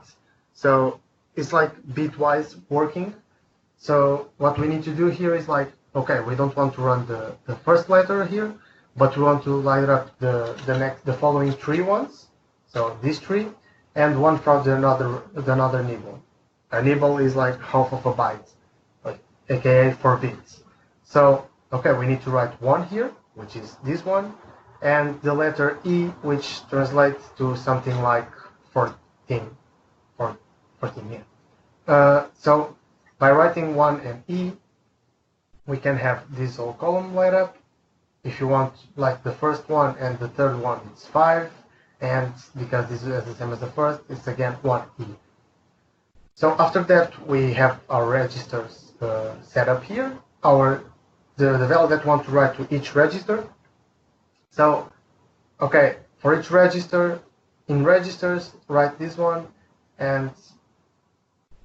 Speaker 2: So it's like bitwise working. So what we need to do here is like, okay, we don't want to run the first letter here, but we want to light up the following 3 ones. So these 3, and one from another nibble. A nibble is like half of a byte, like aka 4 bits. So okay, we need to write 1 here, which is this one, and the letter E, which translates to something like 14, yeah. So by writing 1 and E, we can have this whole column light up. If you want, like the first one and the third one, it's 5, and because this is the same as the first, it's again 1E. So after that, we have our registers set up here, the value that we want to write to each register. So, okay, for each register, in registers, write this one, and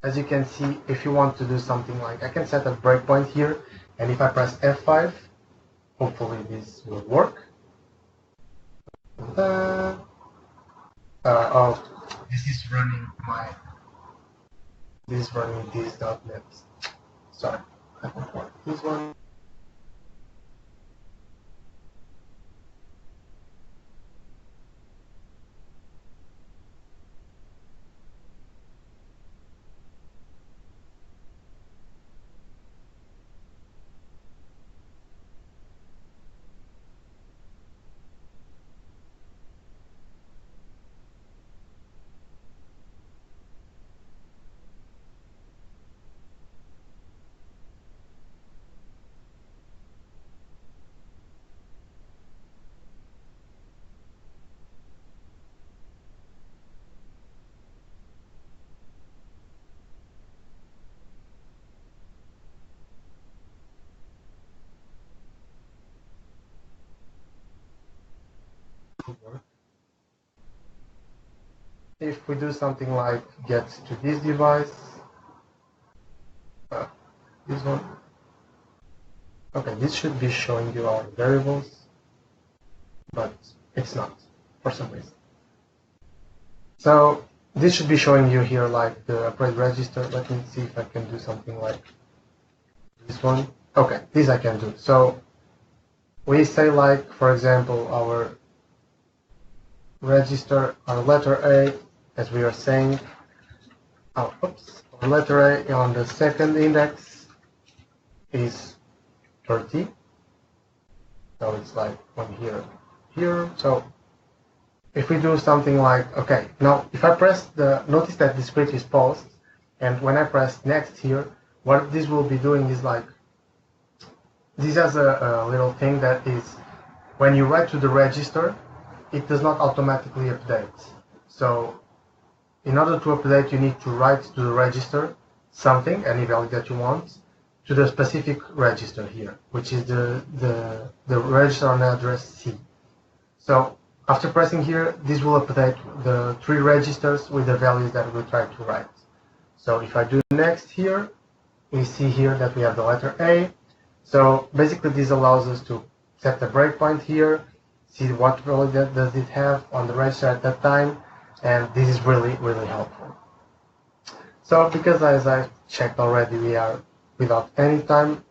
Speaker 2: as you can see, if you want to do something like, I can set a breakpoint here, and if I press F5, hopefully this will work. Oh, this is running this.net. Sorry, I don't want this one. If we do something like get to this device, this one, okay, this should be showing you our variables, but it's not for some reason. So this should be showing you here like the upgrade register. Let me see if I can do something like this one. Okay, this I can do. So we say like, for example, our register, our letter A, as we are saying, our letter A on the second index is 30. So it's like one here. So if we do something like, okay, now if I press notice that the script is paused, and when I press next here, what this will be doing is like, this has a little thing that is, when you write to the register, it does not automatically update. So in order to update, you need to write to the register something, any value that you want, to the specific register here, which is the register on address C. So after pressing here, this will update the 3 registers with the values that we try to write. So if I do next here, we see here that we have the letter A. So basically this allows us to set the breakpoint here, see what value does it have on the register at that time, and this is really, really helpful. So because as I checked already, we are without any time,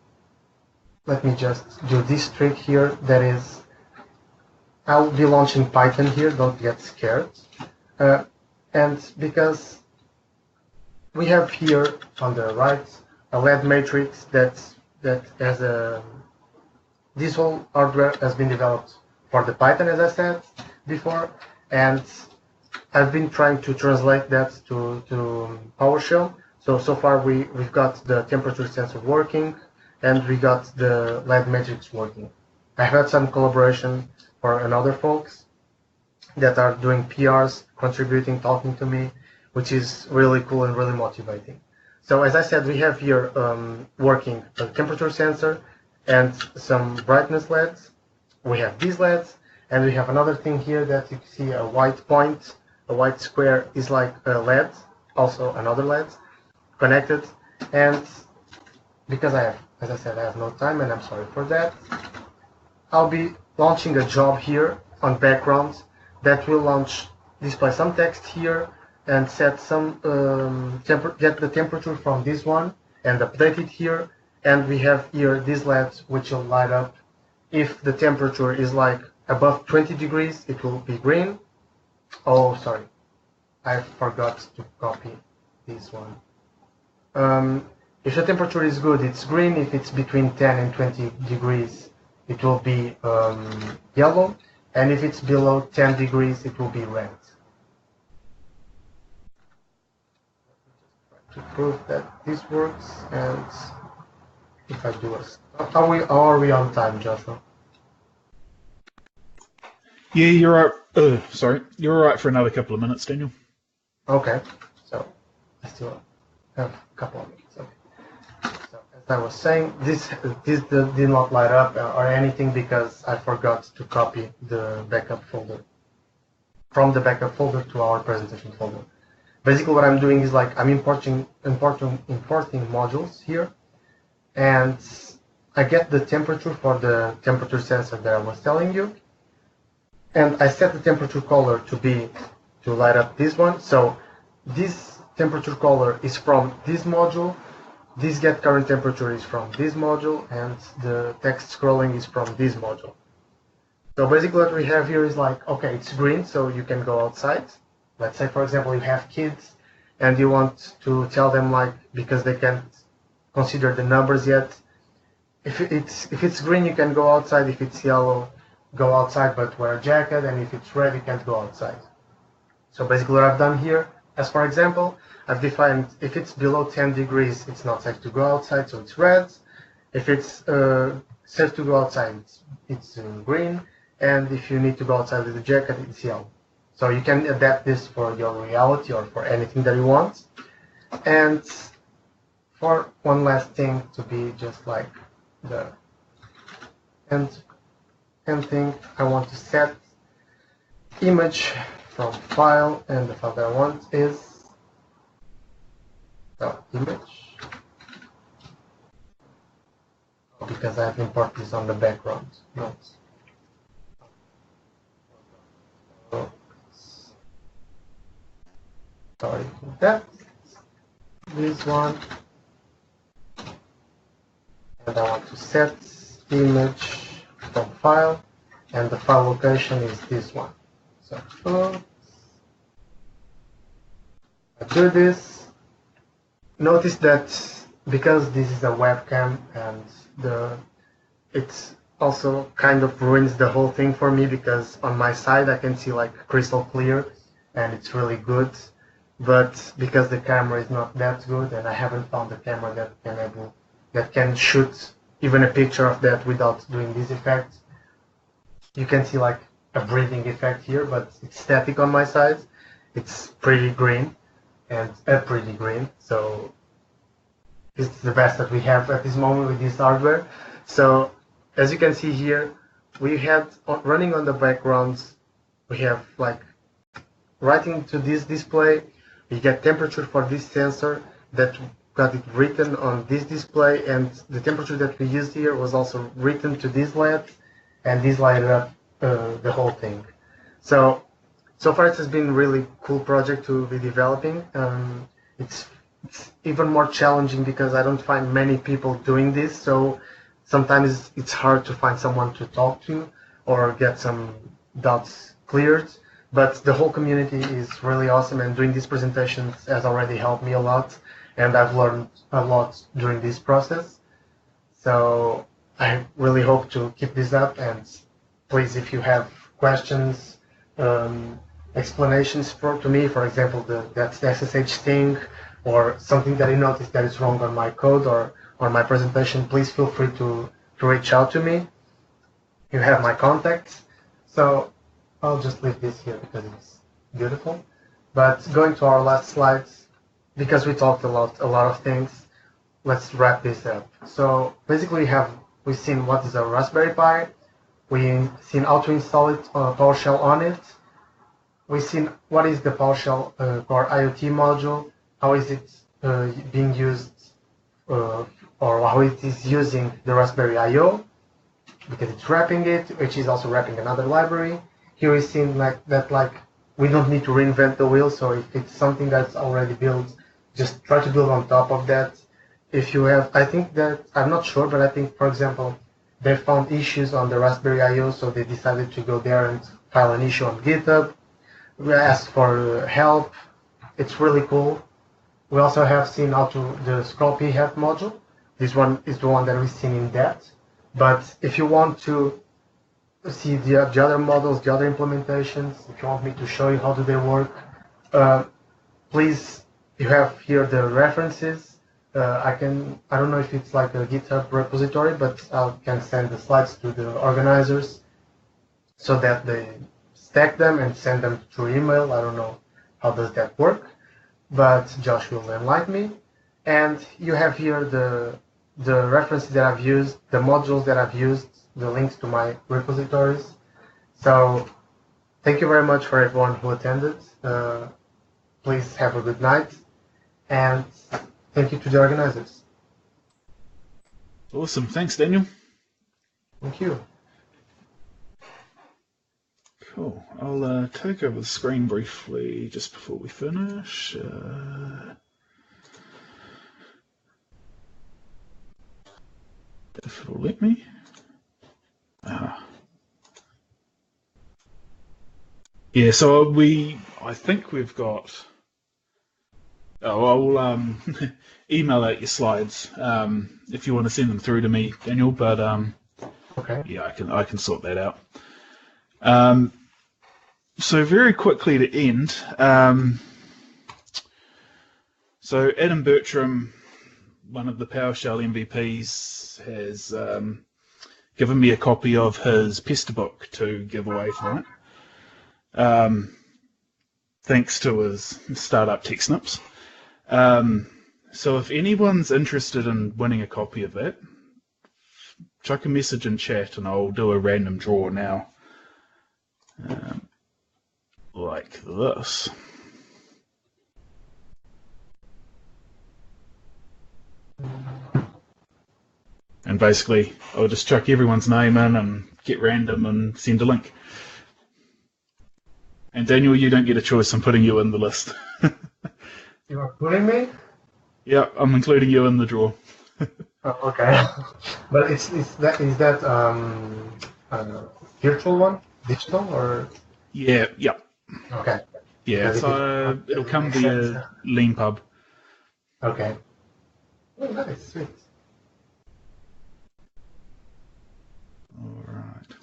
Speaker 2: let me just do this trick here. That is, I'll be launching Python here, don't get scared. And because we have here on the right a LED matrix that has this whole hardware has been developed for the Python, as I said before, and I've been trying to translate that to PowerShell. So far we've got the temperature sensor working, and we got the LED matrix working. I've had some collaboration for another folks that are doing PRs, contributing, talking to me, which is really cool and really motivating. So as I said, we have here working a temperature sensor and some brightness LEDs. We have these LEDs, and we have another thing here that you can see a white point, a white square is like a LED, also another LED connected. And because I have, as I said, I have no time, and I'm sorry for that, I'll be launching a job here on background that will display some text here and set some get the temperature from this one and update it here. And we have here these LEDs which will light up. If the temperature is like above 20 degrees, it will be green. Oh, sorry, I forgot to copy this one. If the temperature is good, it's green. If it's between 10 and 20 degrees, it will be yellow. And if it's below 10 degrees, it will be red. To prove that this works, and if I do how are we on time, Joshua?
Speaker 1: Yeah, you're right. Sorry, you're all right for another couple of minutes, Daniel.
Speaker 2: Okay, so I still have a couple of minutes. Okay. So as I was saying, this did not light up or anything because I forgot to copy the backup folder from the backup folder to our presentation folder. Basically, what I'm doing is like I'm importing modules here, and I get the temperature for the temperature sensor that I was telling you, and I set the temperature color to light up this one. So this temperature color is from this module, this get current temperature is from this module, and the text scrolling is from this module. So basically what we have here is like, okay, it's green, so you can go outside. Let's say, for example, you have kids and you want to tell them, like, because they can't consider the numbers yet, if it's green, you can go outside. If it's yellow, go outside, but wear a jacket. And if it's red, you can't go outside. So basically what I've done here, as for example, I've defined if it's below 10 degrees, it's not safe to go outside, so it's red. If it's safe to go outside, it's green. And if you need to go outside with a jacket, it's yellow. So you can adapt this for your reality or for anything that you want. And for one last thing to be just like the end thing, I want to set image from file, and the file that I want is image, because I have imported this on the background notes. Sorry for that. This one, and I want to set image from file, and the file location is this one. So I do this. Notice that because this is a webcam, and it's also kind of ruins the whole thing for me, because on my side I can see like crystal clear and it's really good. But because the camera is not that good, and I haven't found a camera that can shoot even a picture of that without doing this effect, you can see like a breathing effect here, but it's static on my side. It's pretty green, and pretty green. So it's the best that we have at this moment with this hardware. So as you can see here, we had running on the backgrounds, we have like writing to this display. We get temperature for this sensor that got it written on this display, and the temperature that we used here was also written to this LED, and this lighted up the whole thing. So far it has been a really cool project to be developing. It's even more challenging because I don't find many people doing this, so sometimes it's hard to find someone to talk to or get some doubts cleared. But the whole community is really awesome, and doing these presentations has already helped me a lot, and I've learned a lot during this process. So I really hope to keep this up, and please, if you have questions, explanations to me, for example, that's the SSH thing, or something that you notice that is wrong on my code or on my presentation, please feel free to reach out to me. You have my contacts. So I'll just leave this here because it's beautiful. But going to our last slides, because we talked a lot of things, let's wrap this up. So basically, we've seen what is a Raspberry Pi. We've seen how to install it, PowerShell on it. We've seen what is the PowerShell Core IoT module, how is it being used, or how it is using the Raspberry I/O, because it's wrapping it, which is also wrapping another library. Here we've seen like we don't need to reinvent the wheel. So if it's something that's already built, just try to build on top of that. If you have, I think that, I'm not sure, but I think, for example, they found issues on the Raspberry I/O, so they decided to go there and file an issue on GitHub. We asked for help. It's really cool. We also have seen how to the scroll phat module. This one is the one that we've seen in depth. But if you want to see the other models, the other implementations, if you want me to show you how do they work, please, you have here the references. I don't know if it's like a GitHub repository, but I can send the slides to the organizers so that they stack them and send them through email. I don't know how does that work, but Josh will enlighten me. And you have here the references that I've used, the modules that I've used, the links to my repositories. So thank you very much for everyone who attended. Please have a good night, and thank you to the organizers.
Speaker 1: Awesome. Thanks, Daniel.
Speaker 2: Thank you.
Speaker 1: Cool. I'll take over the screen briefly just before we finish. If it'll let me. Yeah, so I think we've got. Oh, I'll email out your slides if you want to send them through to me, Daniel. But
Speaker 2: okay.
Speaker 1: Yeah, I can sort that out. So very quickly to end. So Adam Bertram, one of the PowerShell MVPs, has given me a copy of his pester book to give away tonight. Thanks to his startup tech snips. So if anyone's interested in winning a copy of that, chuck a message in chat and I'll do a random draw now. Like this. And basically, I'll just chuck everyone's name in and get random and send a link. And Daniel, you don't get a choice. I'm putting you in the list.
Speaker 2: You are putting me?
Speaker 1: Yeah, I'm including you in the draw.
Speaker 2: Oh, okay. But is that virtual one, digital or?
Speaker 1: Yeah.
Speaker 2: Okay.
Speaker 1: Yeah, so it'll come via LeanPub.
Speaker 2: Okay. Oh, nice, sweet.
Speaker 1: All right.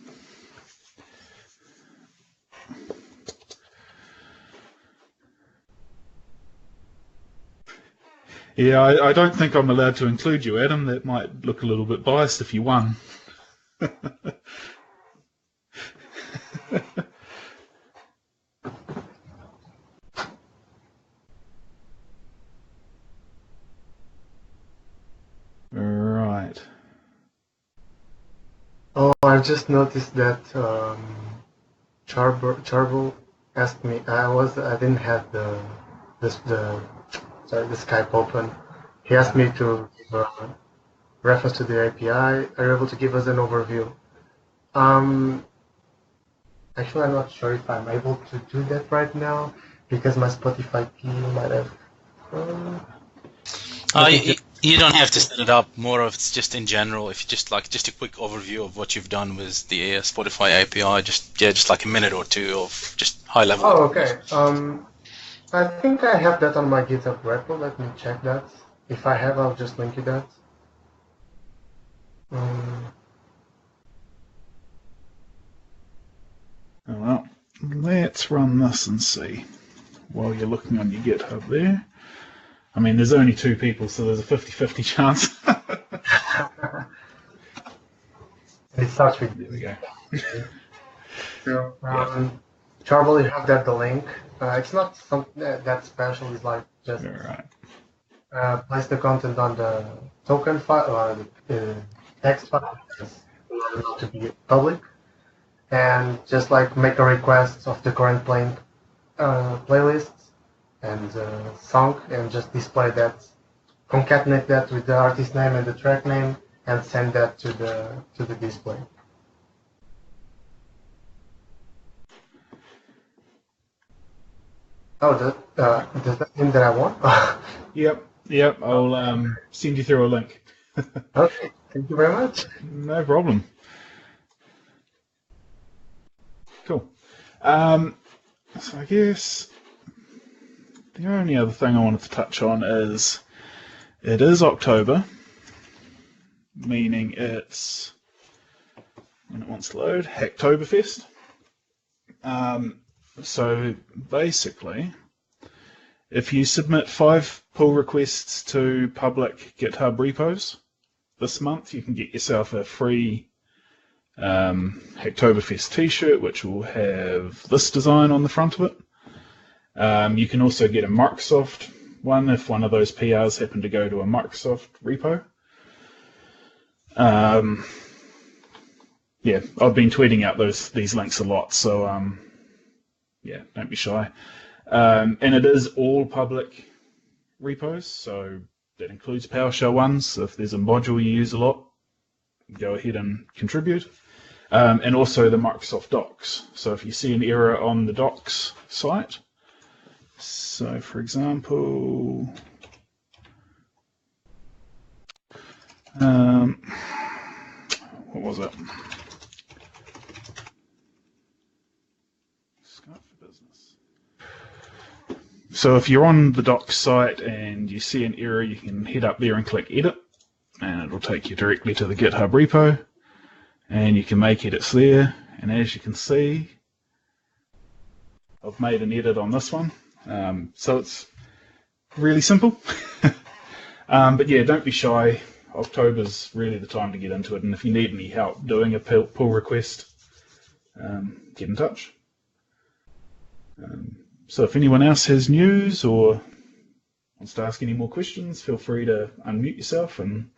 Speaker 1: Yeah, I don't think I'm allowed to include you, Adam. That might look a little bit biased if you won. Right.
Speaker 2: Oh, I just noticed that Charbel asked me. I didn't have the Skype open. He asked me to give a reference to the API. Are you able to give us an overview? Actually, I'm not sure if I'm able to do that right now because my Spotify key might have.
Speaker 3: You don't have to set it up. More of it's just in general. If you just a quick overview of what you've done with the Spotify API, just like a minute or two of just high level.
Speaker 2: Oh, okay. I think I have that on my GitHub repo. Let me check that. If I have, I'll just link you that.
Speaker 1: Well, let's run this and see. While you're looking on your GitHub there. I mean, there's only 2 people, so there's a 50-50 chance.
Speaker 2: It starts with.
Speaker 1: There we go.
Speaker 2: Charbel, you have that the link. It's not something that special. It's like just.
Speaker 1: All right.
Speaker 2: place the content on the token file or the text file in order not to be public, and just like make a request of the current playing playlists and song, and just display that, concatenate that with the artist name and the track name, and send that to the display. Oh, does that mean that I won?
Speaker 1: Yep. I'll send you through a link.
Speaker 2: Okay, thank you very much.
Speaker 1: No problem. Cool. So I guess the only other thing I wanted to touch on is it is October, meaning it's, when it wants to load, Hacktoberfest. So basically, if you submit 5 pull requests to public GitHub repos this month, you can get yourself a free Hacktoberfest t-shirt, which will have this design on the front of it. You can also get a Microsoft one if one of those PRs happen to go to a Microsoft repo. Yeah, I've been tweeting out these links a lot, so yeah, don't be shy. And it is all public repos, so that includes PowerShell ones. So if there's a module you use a lot, go ahead and contribute. And also the Microsoft Docs. So if you see an error on the Docs site, so for example, what was it? So if you're on the Docs site and you see an error, you can head up there and click Edit, and it'll take you directly to the GitHub repo, and you can make edits there. And as you can see, I've made an edit on this one. So it's really simple. But yeah, don't be shy. October's really the time to get into it, and if you need any help doing a pull request, get in touch. So if anyone else has news or wants to ask any more questions, feel free to unmute yourself and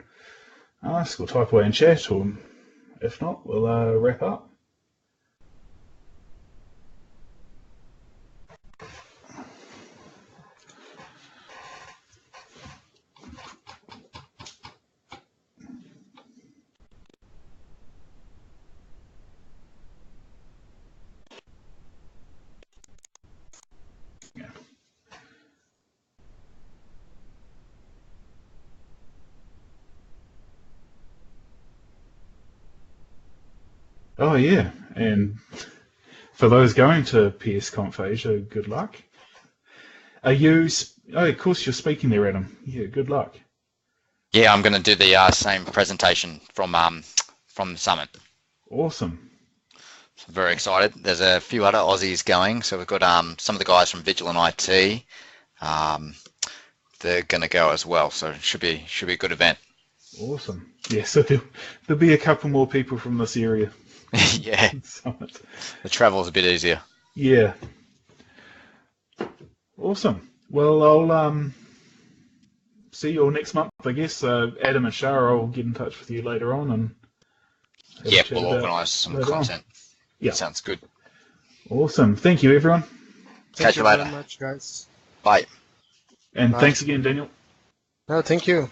Speaker 1: ask, or type away in chat, or if not, we'll wrap up. Oh yeah, and for those going to PSConf Asia, good luck. Are you? Oh, of course you're speaking there, Adam. Yeah, good luck.
Speaker 4: Yeah, I'm going to do the same presentation from the summit.
Speaker 1: Awesome.
Speaker 4: So very excited. There's a few other Aussies going, so we've got some of the guys from Vigilant IT. They're going to go as well, so it should be a good event.
Speaker 1: Awesome. Yeah, so there'll be a couple more people from this area.
Speaker 4: Yeah, the travel's a bit easier.
Speaker 1: Yeah. Awesome. Well, I'll see you all next month, I guess. Adam and Shara will get in touch with you later on, and
Speaker 4: yeah, we'll organise some content.
Speaker 1: Yeah,
Speaker 4: sounds good.
Speaker 1: Awesome. Thank you, everyone.
Speaker 4: Catch you later.
Speaker 2: Thank you very much, guys.
Speaker 4: Bye.
Speaker 1: And
Speaker 2: Bye.
Speaker 1: Thanks again, Daniel.
Speaker 2: No, thank you.